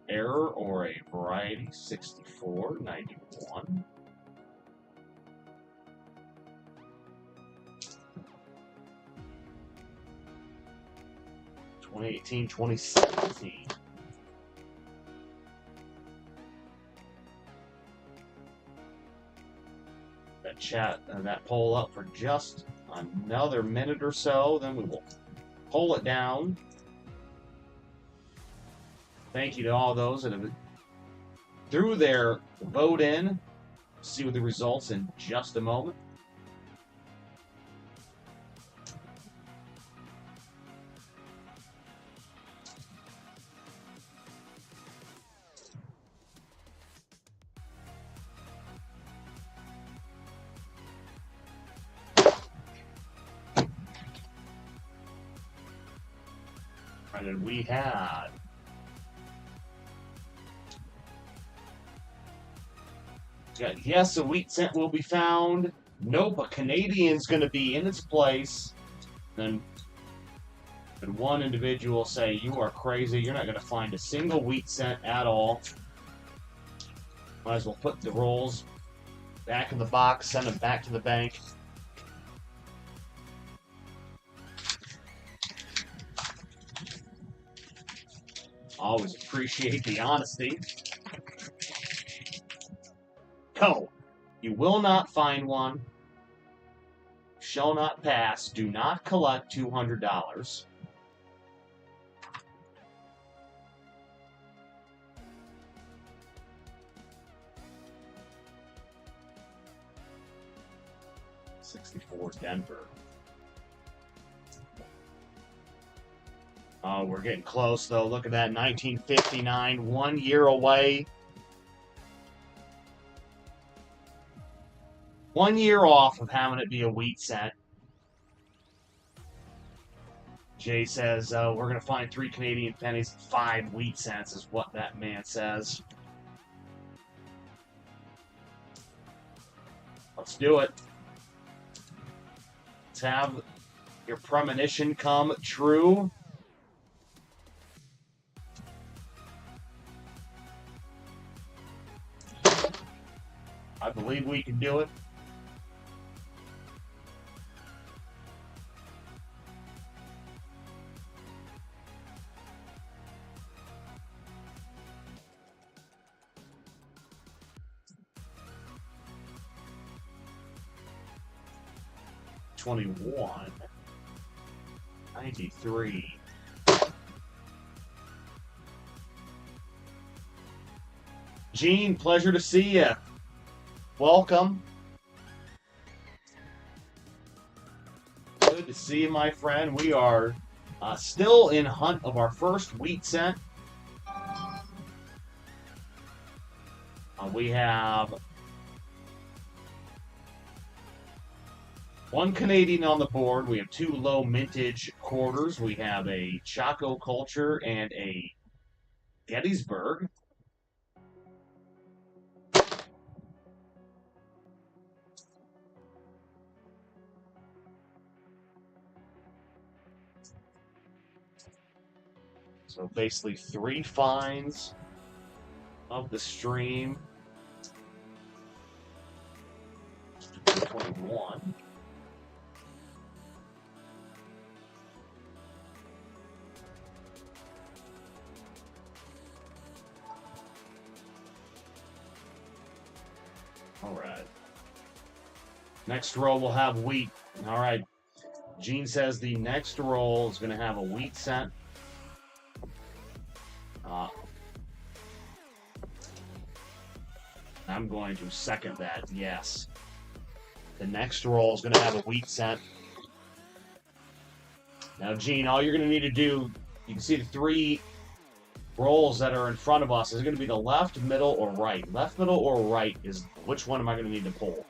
error or a variety. 64, 91. 2018, 2017. That poll up for just another minute or so, then we will pull it down. Thank you to all those that have threw their vote in. See what the results in just a moment. And we had yes, a wheat cent will be found. Nope, a Canadian's going to be in its place. Then one individual say, you are crazy. You're not going to find a single wheat cent at all. Might as well put the rolls back in the box, send them back to the bank. Always appreciate the honesty. Go. You will not find one. Shall not pass. Do not collect $200. $64 Denver. Oh, we're getting close, though. Look at that, 1959, 1 year away. 1 year off of having it be a wheat cent. Jay says, we're going to find 3 Canadian pennies, 5 wheat cents is what that man says. Let's do it. Let's have your premonition come true. I believe we can do it. $21. $93. Gene, pleasure to see you. Welcome. Good to see you, my friend. We are still in hunt of our first wheat cent. We have 1 Canadian on the board. We have 2 low mintage quarters. We have a Chaco Culture and a Gettysburg. So basically 3 finds of the stream. 21. All right. Next roll will have wheat. All right. Gene says the next roll is going to have a wheat cent. I'm going to second that, yes. The next roll is going to have a wheat cent. Now, Gene, all you're going to need to do, you can see the 3 rolls that are in front of us. Is it going to be the left, middle, or right? Left, middle, or right is which one am I going to need to pull?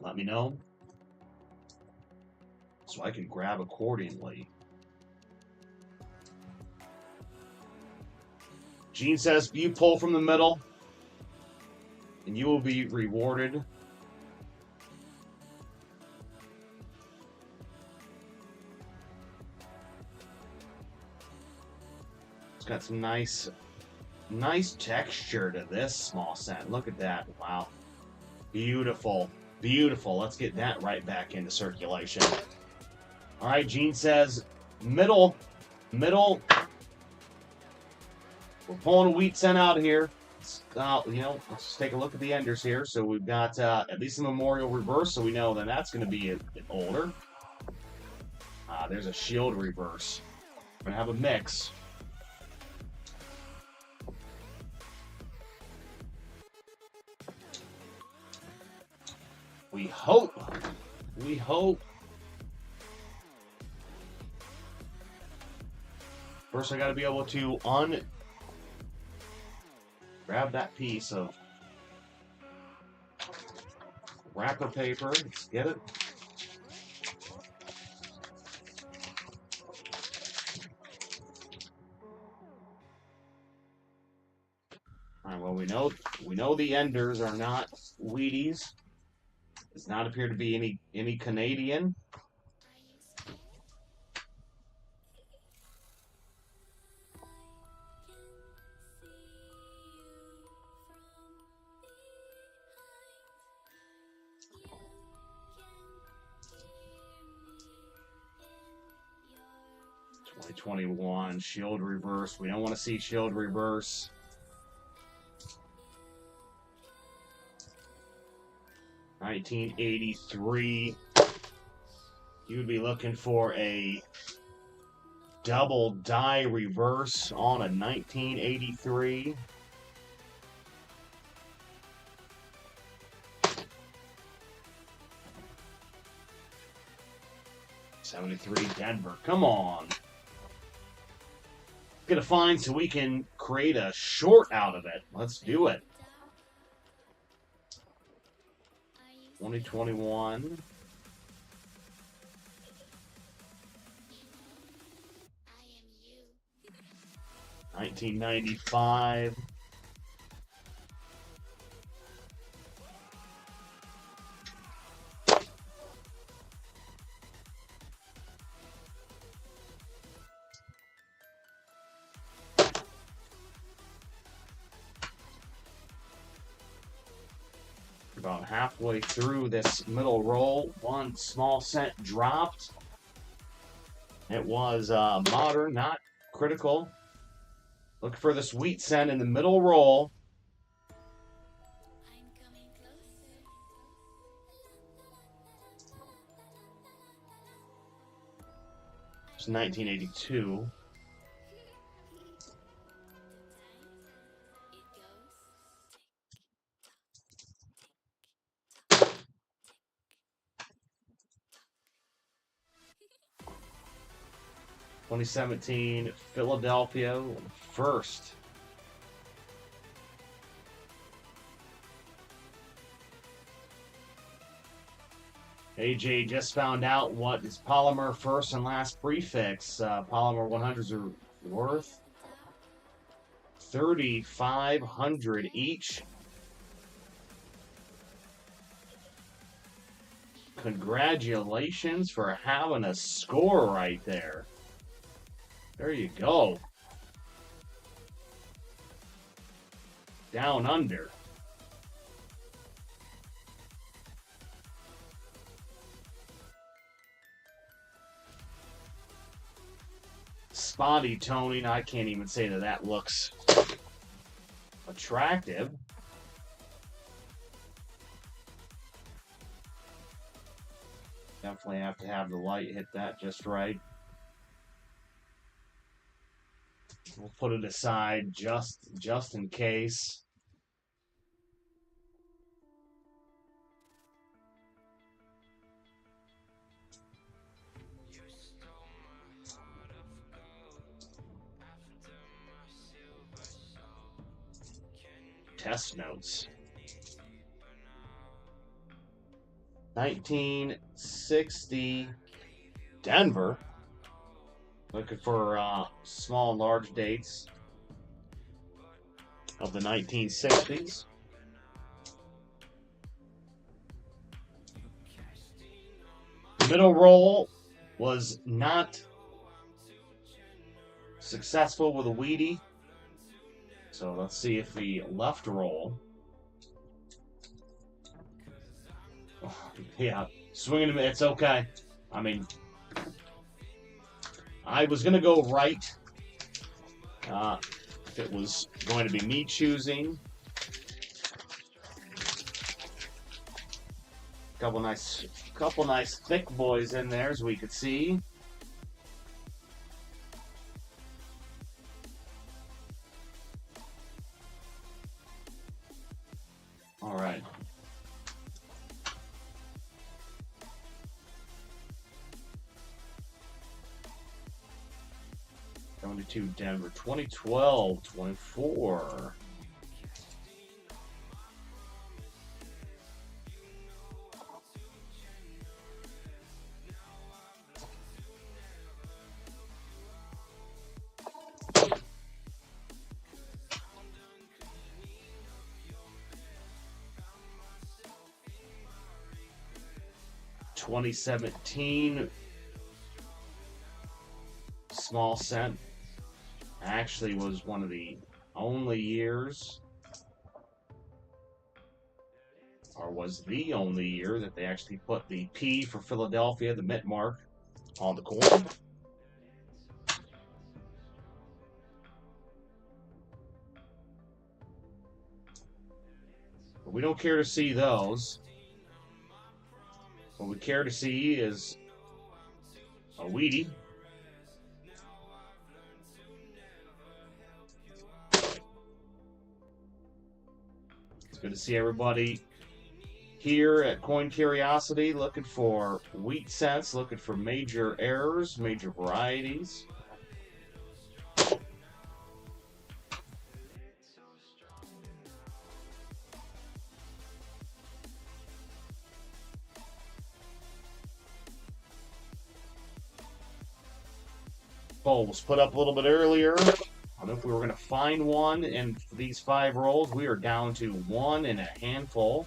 Let me know so I can grab accordingly. Gene says you pull from the middle and you will be rewarded. It's got some nice texture to this small cent. Look at that. Wow. Beautiful. Beautiful. Let's get that right back into circulation. All right, Gene says middle. We're pulling a wheat cent out here. Let's just take a look at the enders here. So we've got at least a memorial reverse, so we know that that's going to be an older. There's a shield reverse. We're going to have a mix. We hope. First, I got to be able to grab that piece of wrapper paper. Let's get it. All right, well, we know the enders are not Wheaties. Does not appear to be any Canadian. 2021. Shield reverse. We don't want to see shield reverse. $19.83. You would be looking for a double die reverse on a 1983. $73 Denver. Come on. Get a find so we can create a short out of it. Let's do it. 2021. $19.95. About halfway through this middle roll, one small cent dropped. It was modern, not critical. Look for this wheat cent in the middle roll. It's 1982. $2017 Philadelphia first. AJ just found out what his polymer first and last prefix polymer 100s are worth. 3,500 each. Congratulations for having a score right there. There you go. Down under. Spotty toning. I can't even say that that looks attractive. Definitely have to have the light hit that just right. We'll put it aside just in case. Test notes. 1960 Denver. Looking for small and large dates of the 1960s. Middle roll was not successful with a Wheatie. So let's see if the left roll. Yeah, swinging a bit. It's okay. I mean, I was going to go right if it was going to be me choosing. Couple nice thick boys in there, as we could see. All right. '72 Denver, 2012, 24. '17 small cent actually was one of the only years, or was the only year, that they actually put the P for Philadelphia, the mint mark, on the coin. We don't care to see those. What we care to see is a Wheatie. It's good to see everybody here at Coin Curiosity looking for wheat cents, looking for major errors, major varieties. Poll was put up a little bit earlier. I don't know if we were going to find one in these 5 rolls. We are down to 1 and a handful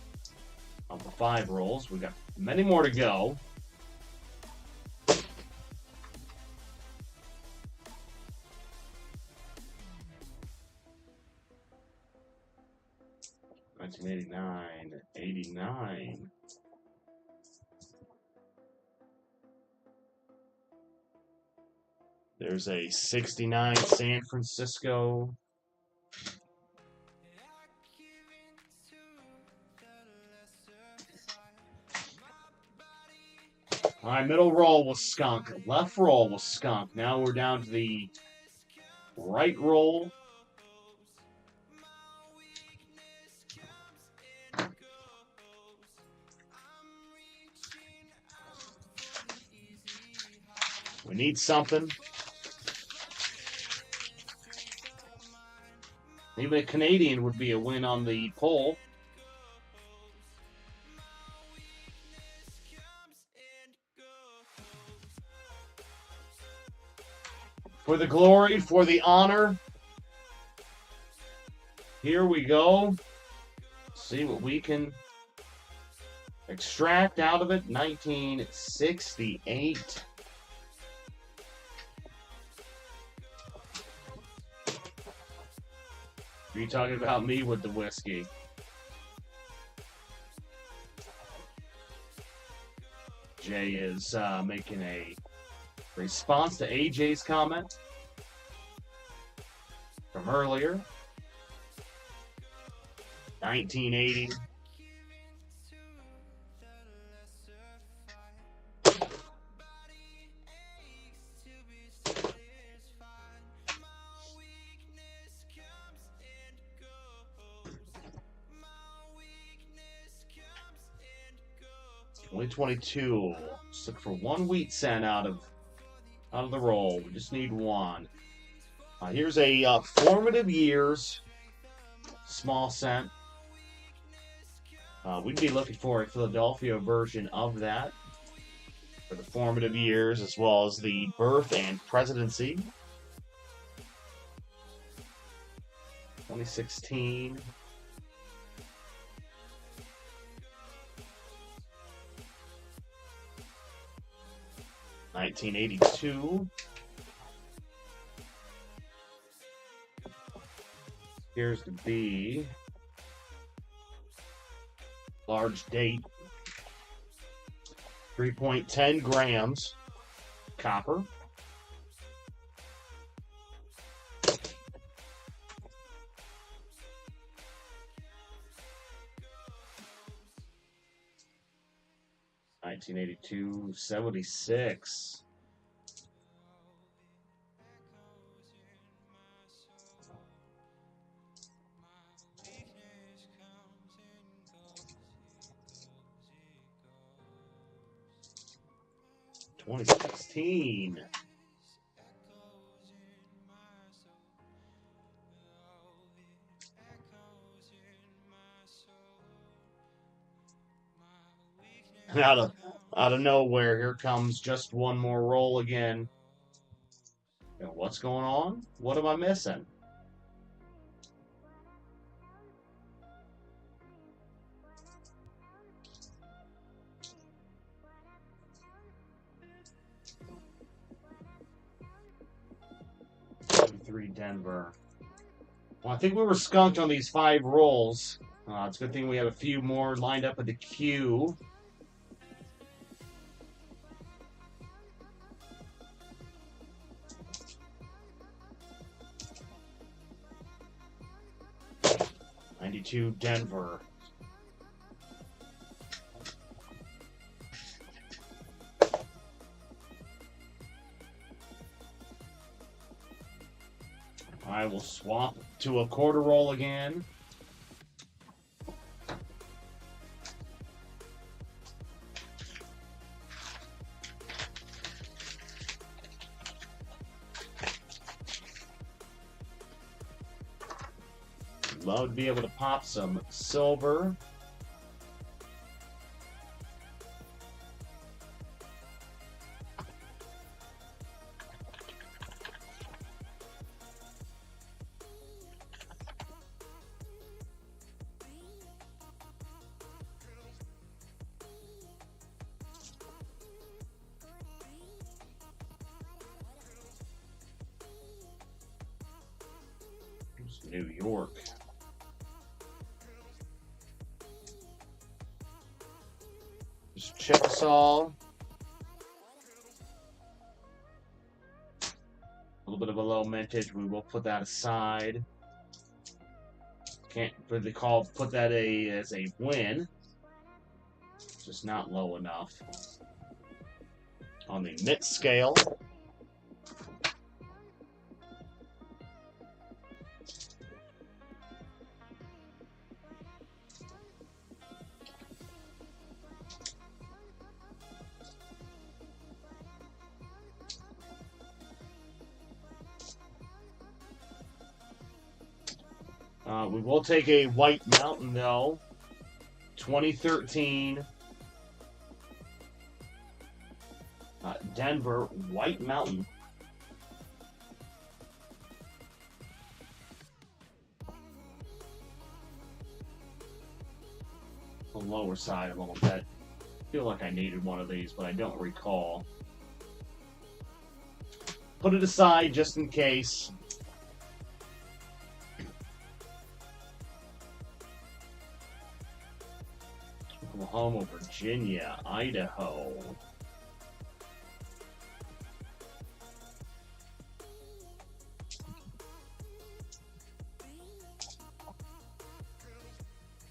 of the 5 rolls. We've got many more to go. $1989, 89. There's a 69 San Francisco. All right, middle roll was skunk. Left roll was skunk. Now we're down to the right roll. We need something. Even a Canadian would be a win on the poll. For the glory, for the honor. Here we go. See what we can extract out of it. 1968. Are you talking about me with the whiskey? Jay is making a response to AJ's comment from earlier. 1980. $2022. Let's look for 1 wheat cent out of the roll. We just need 1. Here's a formative years small cent. We'd be looking for a Philadelphia version of that for the formative years, as well as the birth and presidency. 2016. $1982. Here's the B. Large date. 3.10 grams. Copper. $1982, 76. $2016. Out of nowhere, here comes just one more roll again. You know, what's going on? What am I missing? Denver. Well, I think we were skunked on these 5 rolls. It's a good thing we have a few more lined up in the queue. '92 Denver. I will swap to a quarter roll again. Love to be able to pop some silver. Here's New York. Just Chickasaw. A little bit of a low mintage. We will put that aside. Can't really put that as a win. Just not low enough. On the mint scale. We will take a White Mountain, though. 2013. Denver, White Mountain. The lower side a little bit. I feel like I needed one of these, but I don't recall. Put it aside just in case. Oklahoma, Virginia, Idaho.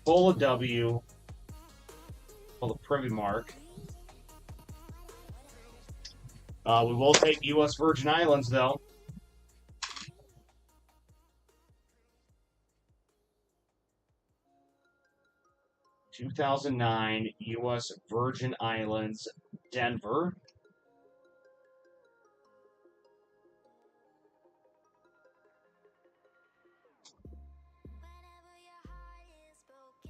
Full of W. Full of Privy Mark. We will take U.S. Virgin Islands, though. (2009) U.S. Virgin Islands, Denver.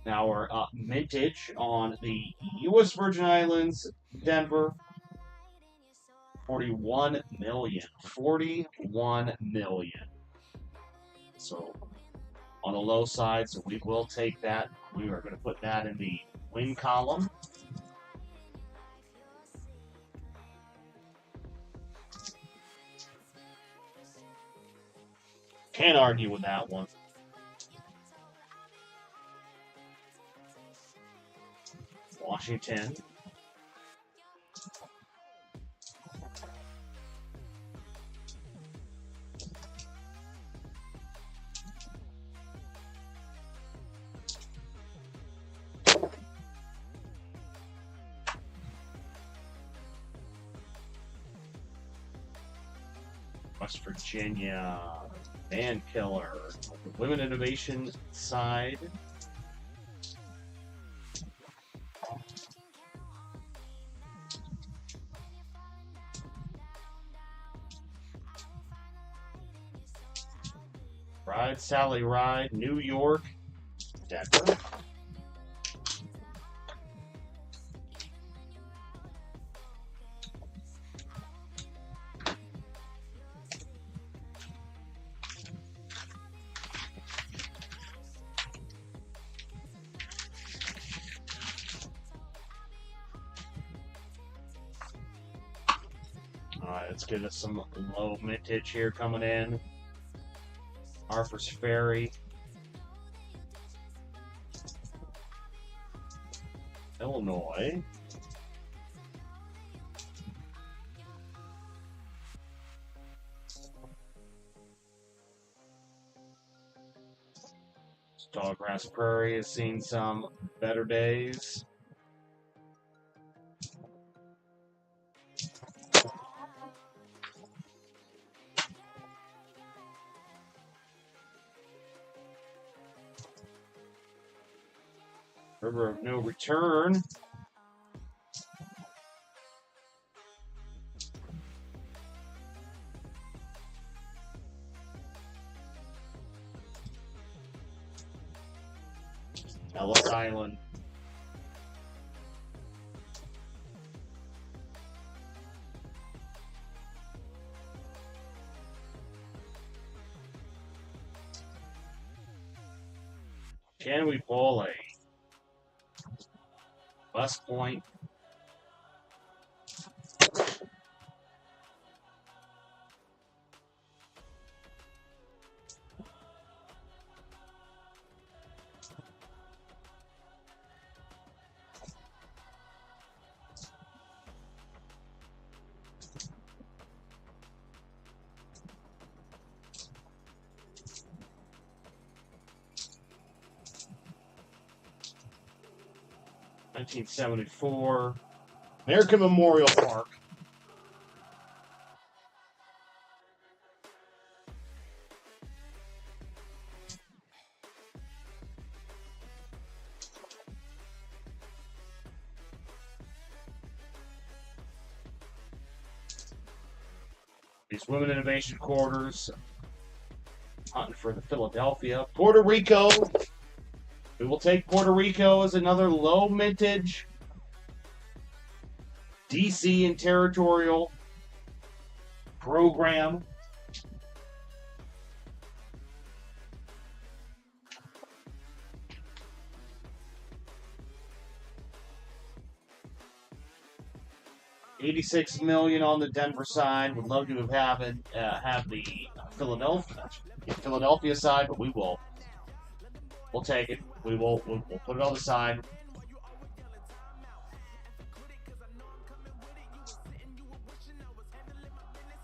Now our mintage on the U.S. Virgin Islands, Denver. 41 million. 41 million. So on the low side, so we will take that. We are going to put that in the win column. Can't argue with that one. Washington. West Virginia, Man Killer, the Women Innovation side. Ride, Sally Ride, New York, Denver. Alright, let's get us some low mintage here coming in. Harper's Ferry. Illinois. Tallgrass Prairie has seen some better days. River of No Return. Ellis Island. Can we pull a West Point? (1974) American Memorial Park. These Women Innovation Quarters. Hunting for the Philadelphia. Puerto Rico. We will take Puerto Rico as another low mintage DC and territorial program. $86 million on the Denver side. Would love to have the Philadelphia side, but we'll take it. We'll put it on the side.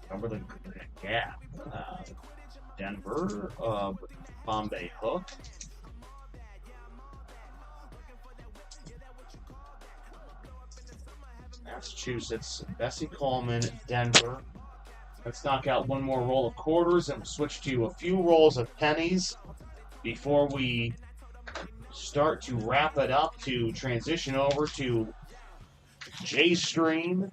Remember the gap. Denver, Bombay Hook. Massachusetts, Bessie Coleman, Denver. Let's knock out one more roll of quarters and we'll switch to a few rolls of pennies before we start to wrap it up to transition over to J-Stream.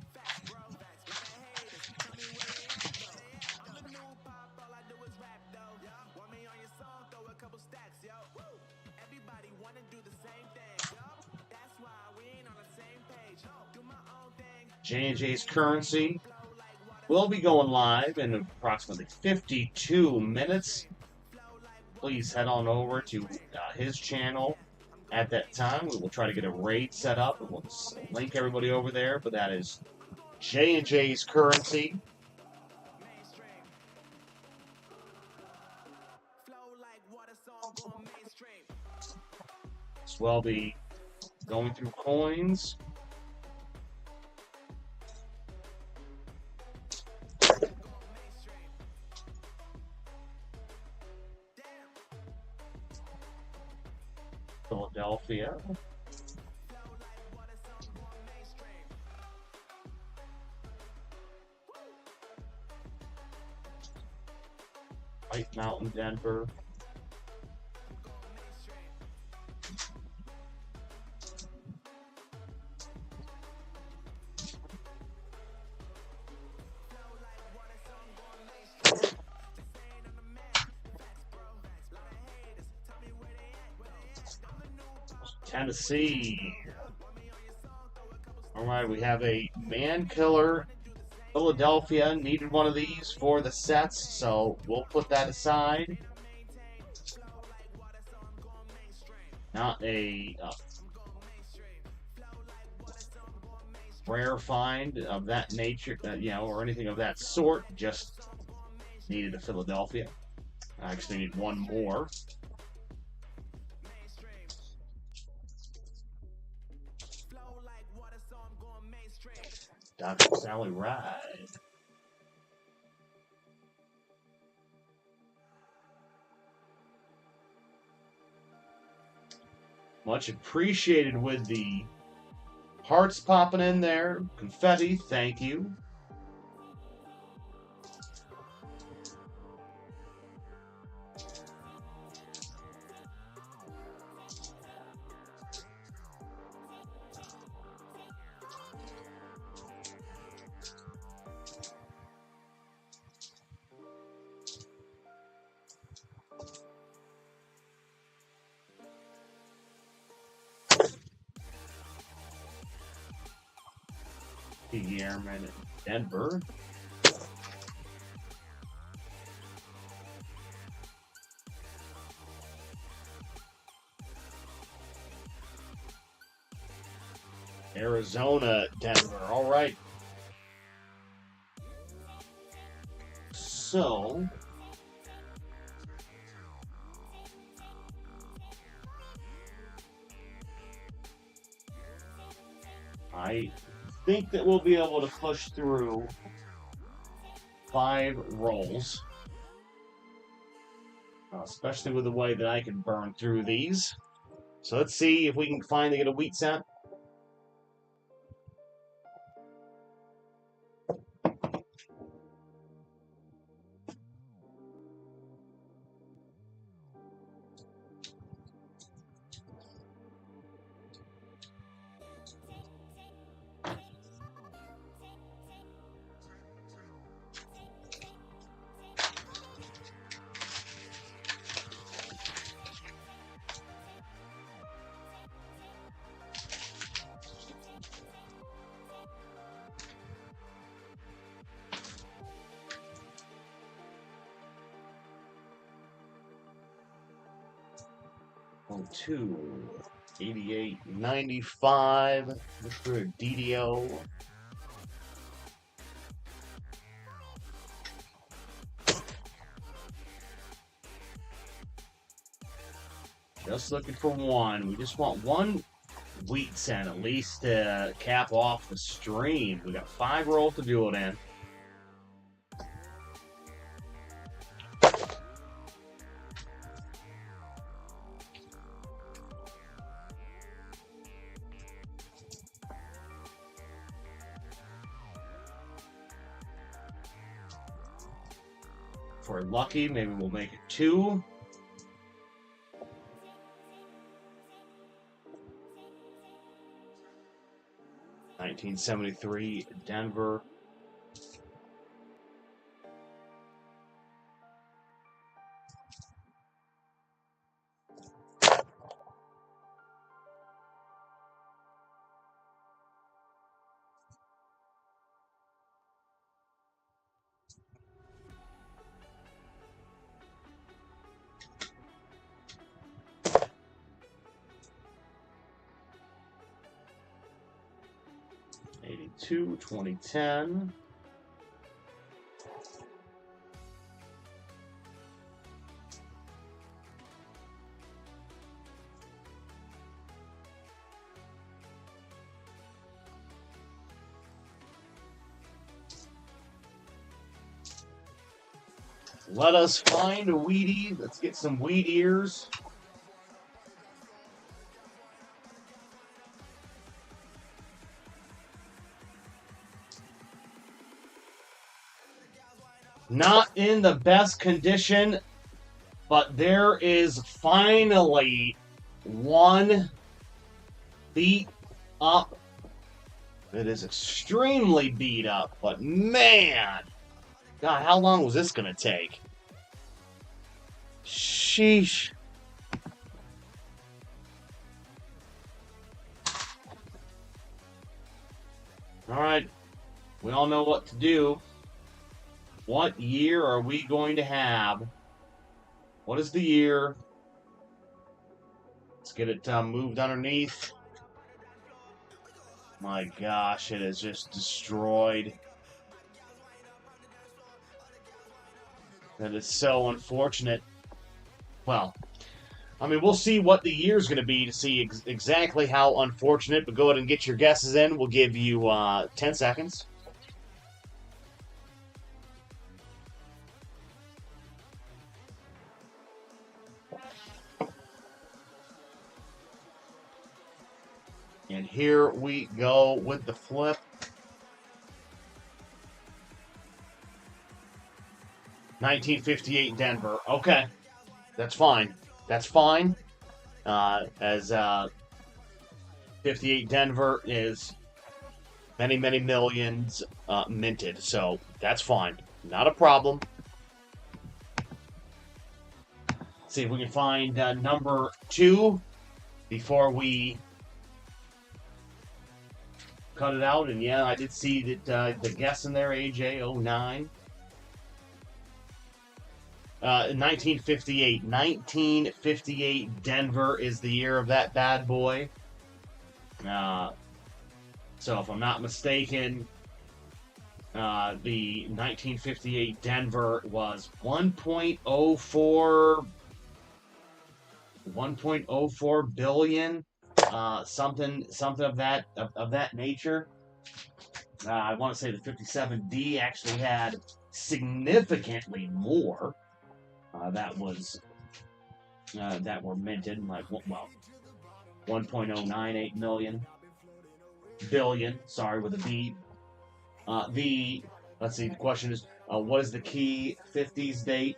J&J's Currency will be going live in approximately 52 minutes. Please head on over to his channel at that time. We will try to get a raid set up, and we'll link everybody over there. But that is J&J's Currency. As well be going through coins. Philadelphia. White Mountain, Denver. Tennessee. All right, we have a Man Killer. Philadelphia needed one of these for the sets, so we'll put that aside. Not a rare find of that nature, or anything of that sort. Just needed a Philadelphia. I actually need one more. Dr. Sally Ride. Much appreciated with the hearts popping in there. Confetti, thank you. Airmen in Denver. Arizona, Denver. All right. So, I think that we'll be able to push through 5 rolls, especially with the way that I can burn through these. So let's see if we can finally get a wheat cent. Oh, 2, 88.95, Mr. DDO. Just looking for one. We just want one wheat cent at least to cap off the stream. We got 5 rolls to do it in. If we're lucky, maybe we'll make it 2. $19.73 Denver. '82, 2010. Let us find a Wheatie. Let's get some wheat ears. Not in the best condition, but there is finally one beat up. It is extremely beat up, but man, God, how long was this going to take? Sheesh. All right, we all know what to do. What year are we going to have? What is the year? Let's get it moved underneath. My gosh, it is just destroyed. That is so unfortunate. Well, I mean, we'll see what the year's going to be to see exactly how unfortunate, but go ahead and get your guesses in. We'll give you 10 seconds. And here we go with the flip. $19.58 Denver. Okay, that's fine. That's fine. As 58 Denver is many, many millions minted. So that's fine. Not a problem. See if we can find number 2 before we cut it out, and yeah, I did see that the guess in there, AJ09. 1958. 1958 Denver is the year of that bad boy. So if I'm not mistaken, the 1958 Denver was 1.04 billion, something of that nature. I want to say the 57D actually had significantly more that were minted, like 1.098 billion. Sorry, with a B. Let's see. The question is, what is the key 50s date?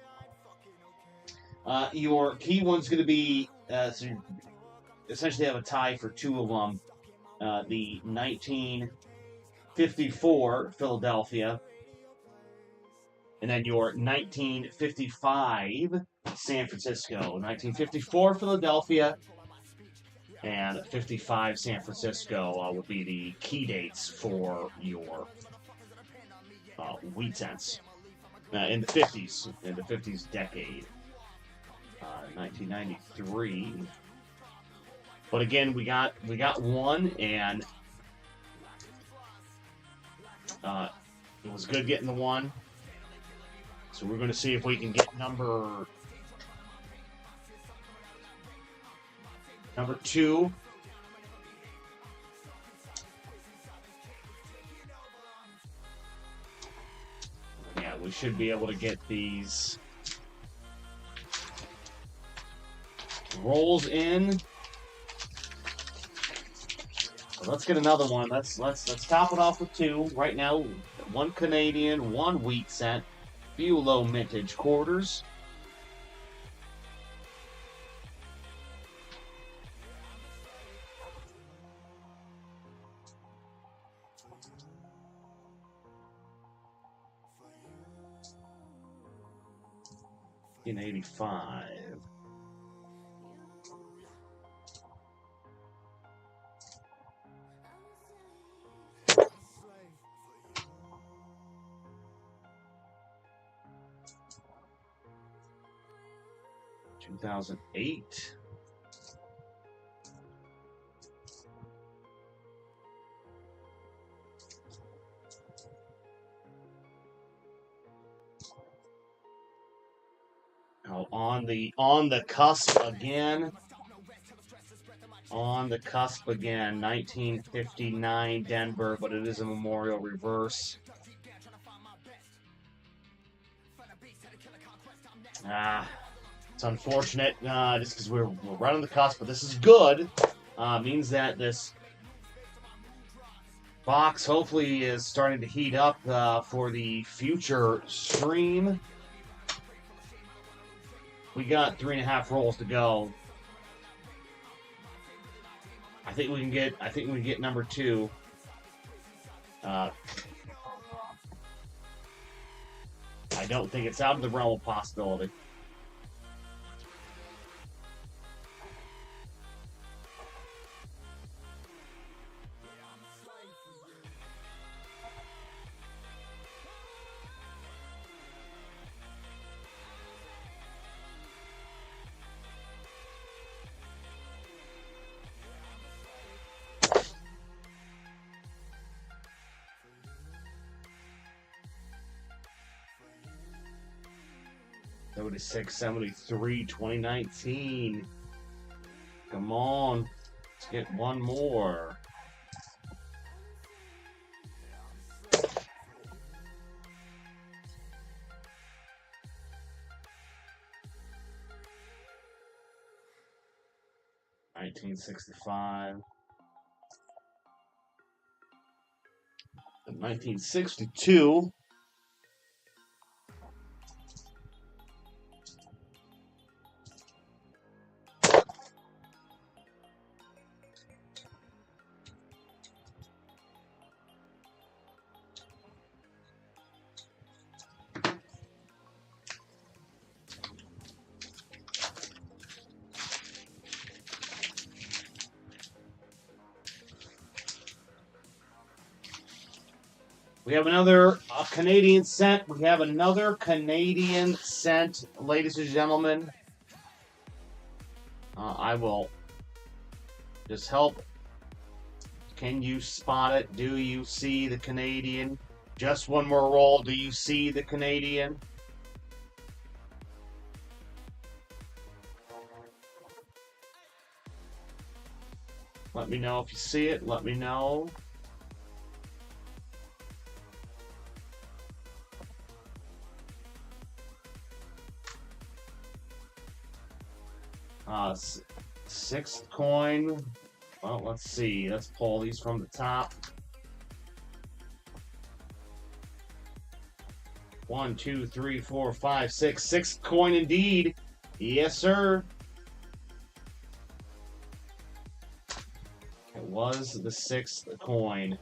Your key one's going to be so you essentially have a tie for two of them. The 1954 Philadelphia, and then your 1955 San Francisco. 1954 Philadelphia and 55 San Francisco would be the key dates for your wheat cents in the 50s decade. 1993. But again, we got one, and it was good getting the one. So we're going to see if we can get number 2. Yeah, we should be able to get these rolls in. So let's get another one. Let's top it off with 2 right now. 1 Canadian, 1 wheat cent, few low mintage quarters. In 85. $2008. Oh, on the cusp again. On the cusp again. 1959 Denver, but it is a memorial reverse. It's unfortunate, just because we're right on the cusp, but this is good. Means that this box hopefully is starting to heat up for the future stream. We got 3.5 rolls to go. I think we can get number 2. I don't think it's out of the realm of possibility. '76, '73, 2019. Come on. Let's get one more. '65. 1962. We have another Canadian cent. We have another Canadian cent, ladies and gentlemen. I will just help. Can you spot it? Do you see the Canadian? Just one more roll. Do you see the Canadian? Let me know if you see it. Let me know. Sixth coin. Well, let's see. Let's pull these from the top. 1, 2, 3, 4, 5, 6. Sixth coin indeed. Yes, sir. It was the sixth coin.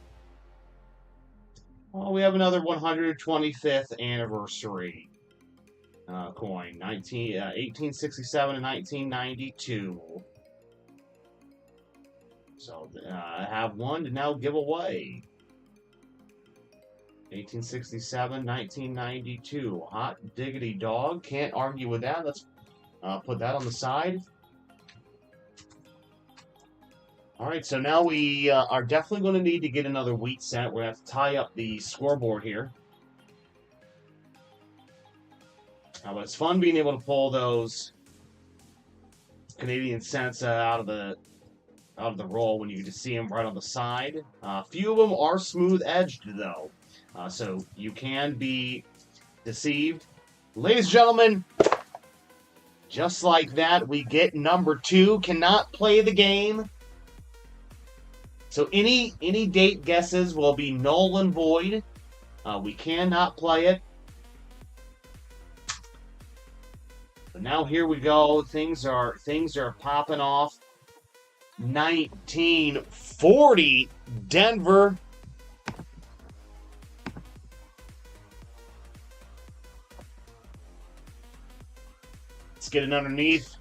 Well, we have another 125th anniversary coin. 1867 and 1992. So I have one to now give away. 1867, 1992. Hot diggity dog. Can't argue with that. Let's put that on the side. All right, so now we are definitely going to need to get another wheat cent. We're going to have to tie up the scoreboard here. But it's fun being able to pull those Canadian cents out of the roll when you can just see them right on the side. A few of them are smooth edged though, so you can be deceived. Ladies and gentlemen, just like that, we get number 2. Cannot play the game. So any date guesses will be null and void. We cannot play it. But now here we go. Things are popping off. 1940 Denver. Let's get it underneath.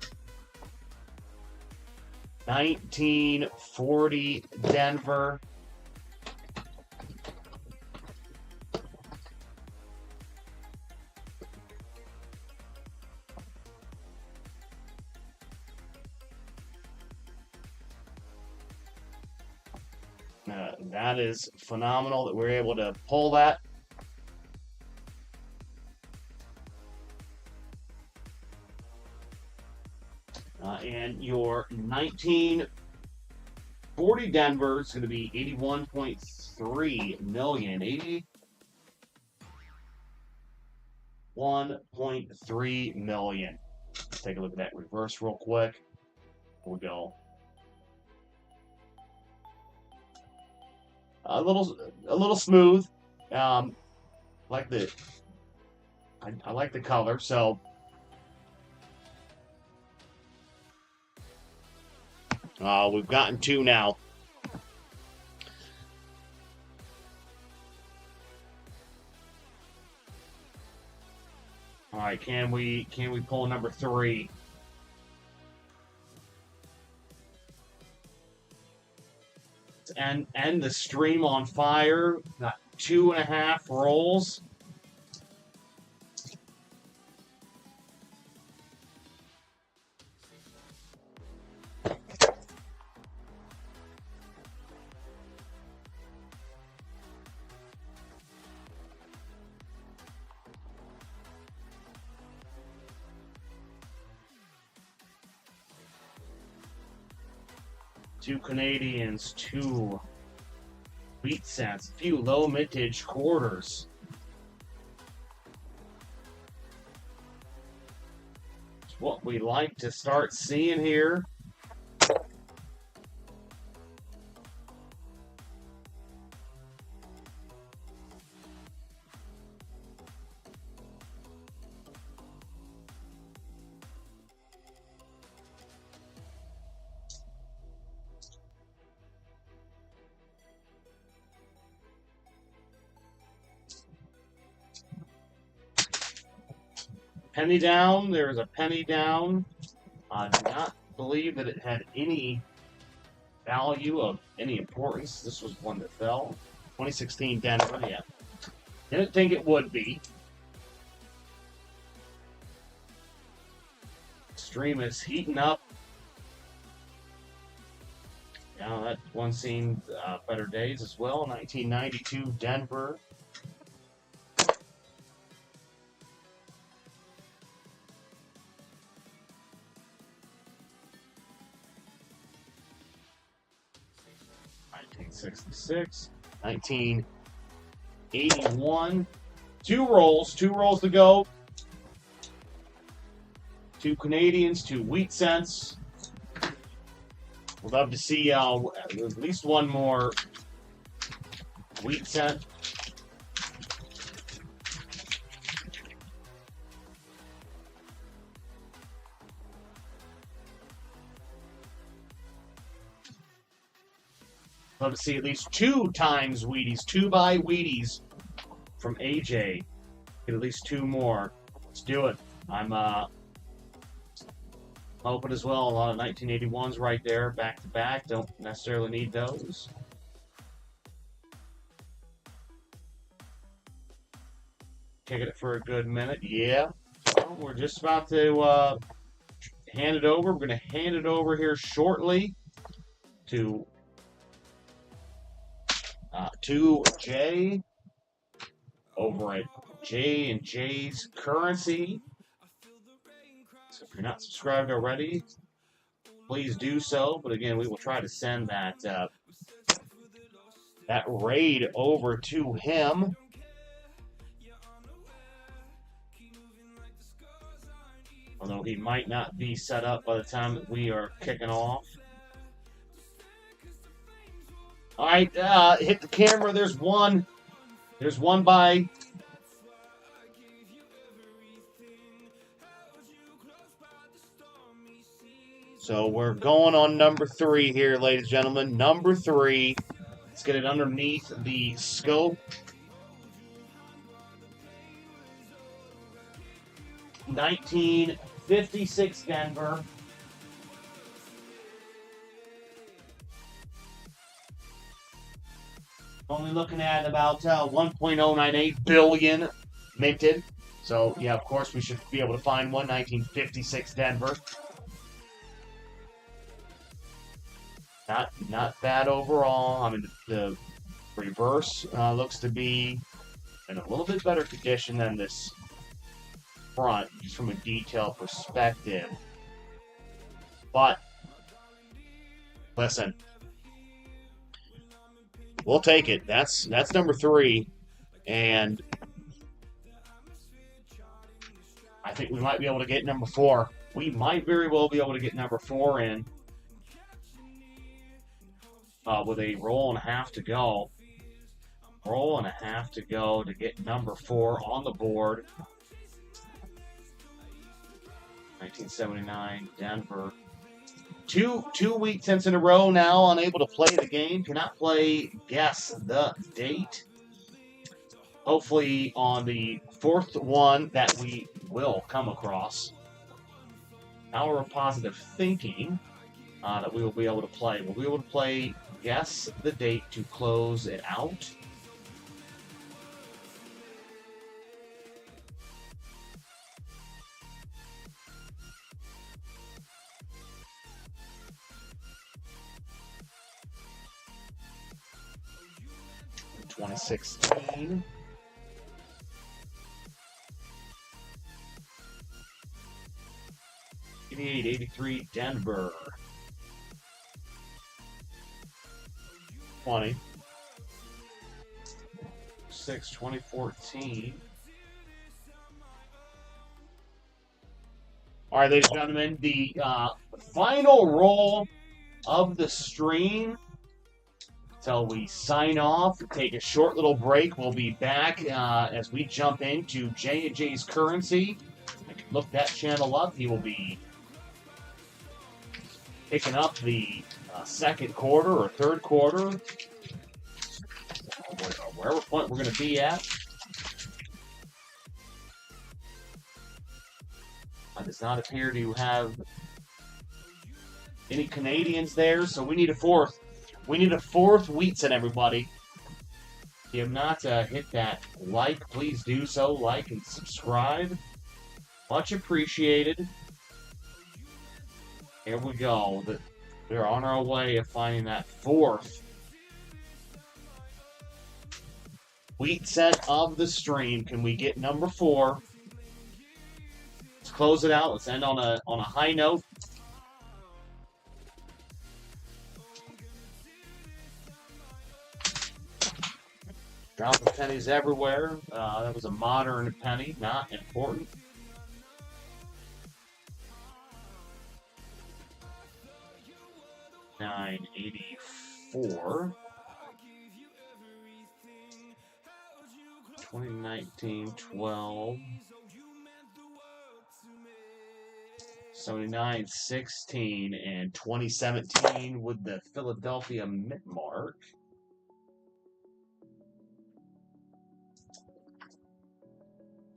1940 Denver. That is phenomenal that we're able to pull that. And your 1940 Denver is going to be 81.3 million. 81.3 million. Let's take a look at that reverse real quick. Here we go. A little smooth. Like the I like the color. So we've gotten 2 now. All right, can we pull number 3? And end the stream on fire. Got 2.5 rolls. Two Canadians, 2 wheat cents, a few low mintage quarters. It's what we like to start seeing here. Penny down. There's a penny down. I do not believe that it had any value of any importance. This was one that fell. 2016 Denver, yeah. Didn't think it would be. Stream is heating up. Now that one seen better days as well. 1992 Denver. '66, 1981. Two rolls to go. Two Canadians, two wheat cents. We'd love to see at least one more wheat cent. Love to see at least 2 times Wheaties, 2 by Wheaties from AJ. Get at least 2 more. Let's do it. I'm hoping as well. A lot of 1981s right there, back to back. Don't necessarily need those. Taking it for a good minute. Yeah. Well, we're just about to hand it over. We're going to hand it over here shortly to Jay over at J&J's Currency. So if you're not subscribed already, please do so. But again, we will try to send that raid over to him. Although he might not be set up by the time that we are kicking off. All right, hit the camera. There's one. There's one by. So we're going on number 3 here, ladies and gentlemen. Number 3. Let's get it underneath the scope. '56 Denver. Only looking at about 1.098 billion minted. So, yeah, of course, we should be able to find one. 1956 Denver. Not bad overall. I mean, the reverse looks to be in a little bit better condition than this front, just from a detail perspective. But, listen. We'll take it. That's number 3, and I think we might be able to get number 4. We might very well be able to get number 4 in with a roll and a half to go. Roll and a half to go to get number 4 on the board. 1979 Denver. Two wheat cents in a row now, unable to play the game. Cannot play guess the date. Hopefully on the 4th one that we will come across. Power of positive thinking that we will be able to play. We'll be able to play guess the date to close it out. '16. '83 Denver. 2014. All right, ladies and gentlemen, the final roll of the stream. Until we sign off, take a short little break. We'll be back as we jump into J&J's Currency. I can look that channel up. He will be picking up the second quarter or third quarter, wherever point we're going to be at. Does not appear to have any Canadians there, so we need a 4th. We need a 4th Wheatson, everybody. If you have not hit that like, please do so. Like and subscribe. Much appreciated. Here we go. We're on our way of finding that fourth wheat set of the stream. Can we get number 4? Let's close it out. Let's end on a high note. Dropping pennies everywhere. That was a modern penny, not important. $9.84. 2019, 12. 79, 16, and 2017 with the Philadelphia Mint Mark.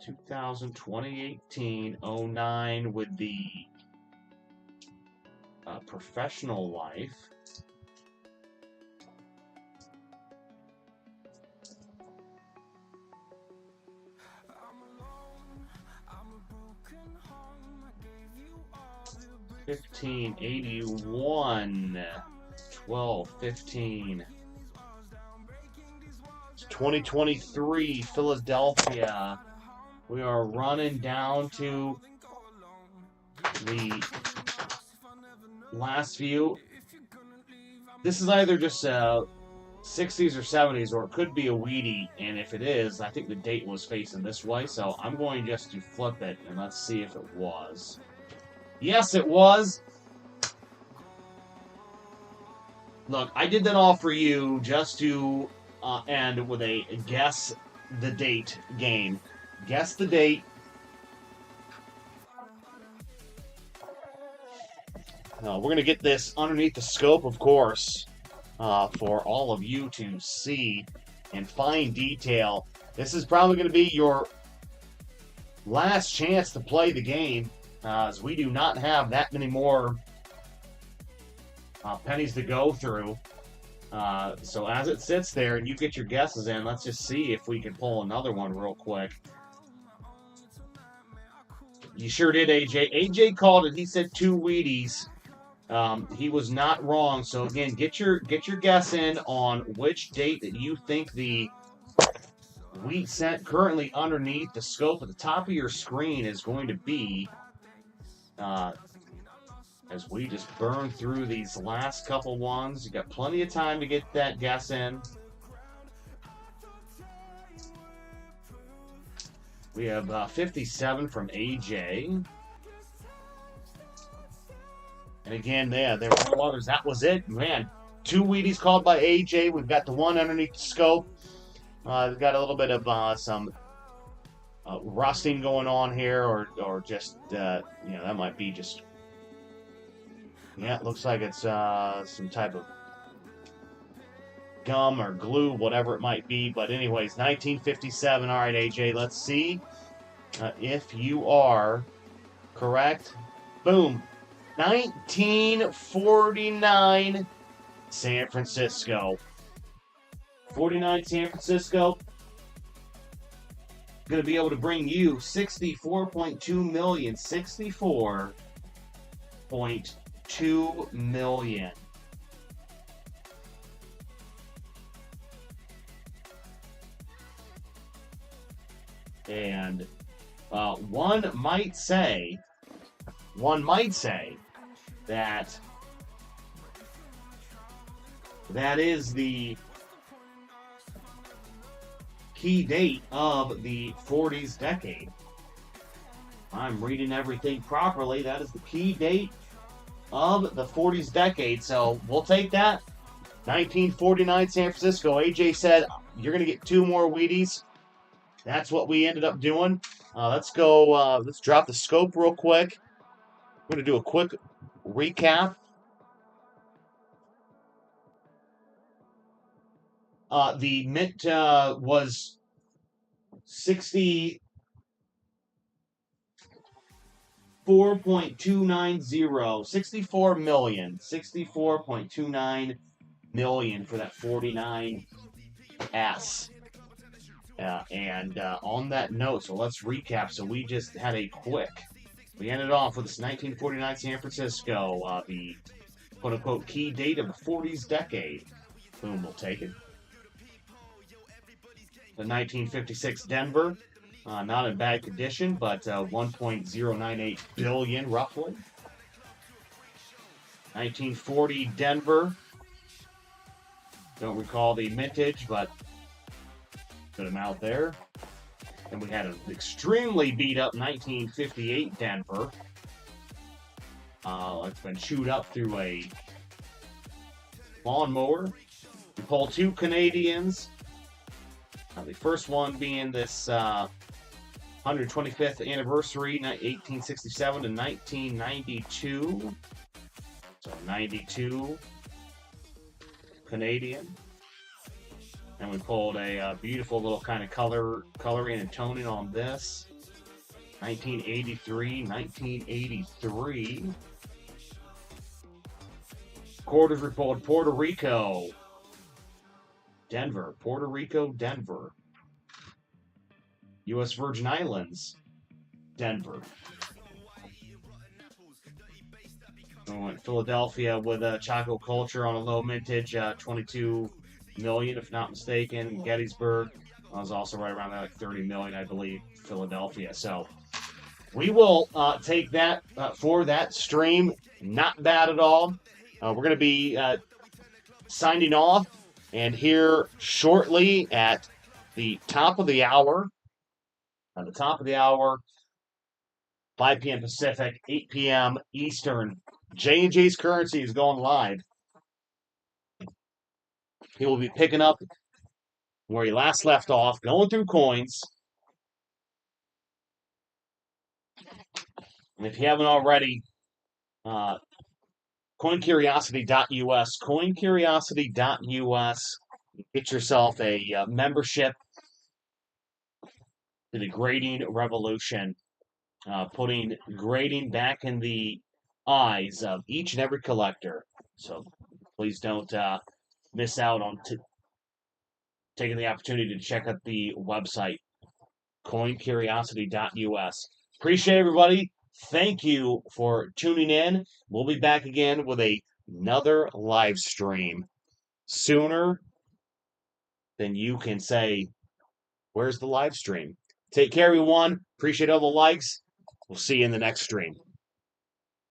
2018, 09 with the Professional Life. $15.81, 12.15. 2023 Philadelphia. We are running down to the last few. This is either just 60s or 70s, or it could be a Wheatie, and if it is, I think the date was facing this way, so I'm going just to flip it, and let's see if it was. Yes, it was. Look, I did that all for you just to end with a guess the date game. Guess the date. We're going to get this underneath the scope, of course, for all of you to see in fine detail. This is probably going to be your last chance to play the game, as we do not have that many more pennies to go through. So as it sits there and you get your guesses in, let's just see if we can pull another one real quick. You sure did, AJ. AJ called it. He said 2 Wheaties. He was not wrong. So again, get your guess in on which date that you think the wheat set currently underneath the scope at the top of your screen is going to be. As we just burn through these last couple ones. You got plenty of time to get that guess in. We have 57 from AJ. And again, there were no others. That was it. Man, 2 Wheaties called by AJ. We've got the one underneath the scope. We've got a little bit of some rusting going on here, or just, that might be just... Yeah, it looks like it's some type of gum or glue, whatever it might be. But anyways, 1957. All right, AJ, let's see if you are correct. Boom. 1949 San Francisco. 49 San Francisco. Going to be able to bring you 64.2 million. 64.2 million. And one might say that is the key date of the 40s decade. I'm reading everything properly. That is the key date of the 40s decade. So we'll take that. 1949 San Francisco. AJ said you're going to get 2 more Wheaties. That's what we ended up doing. Let's go. Let's drop the scope real quick. We're going to do a quick recap. The mint was 64.290, 64 million, 64.29 million for that 49S. And on that note, so let's recap. So we just had we ended off with this 1949 San Francisco, the quote unquote key date of the 40s decade. Boom, we'll take it. The 1956 Denver, not in bad condition, but 1.098 billion roughly. 1940 Denver, don't recall the mintage, but good amount there. And we had an extremely beat up 1958 Denver. It's been chewed up through a lawnmower. We pulled two Canadians. The first one being this 125th anniversary, 1867 to 1992. So 92 Canadian. And we pulled a beautiful little kind of coloring and toning on this. 1983. Quarters we pulled Puerto Rico, Denver. U.S. Virgin Islands, Denver. We went Philadelphia with a Choco Culture on a low mintage, 22 million, if not mistaken. Gettysburg was also right around that, like 30 million, I believe. Philadelphia. So we will take that for that stream. Not bad at all. We're going to be signing off, and here shortly at the top of the hour, 5 p.m. Pacific, 8 p.m. Eastern, J&J's Currency is going live. He will be picking up where he last left off, going through coins. And if you haven't already, coincuriosity.us, get yourself a membership to the grading revolution, putting grading back in the eyes of each and every collector. So please don't miss out on taking the opportunity to check out the website, coincuriosity.us. Appreciate everybody. Thank you for tuning in. We'll be back again with another live stream sooner than you can say, where's the live stream? Take care, everyone. Appreciate all the likes. We'll see you in the next stream.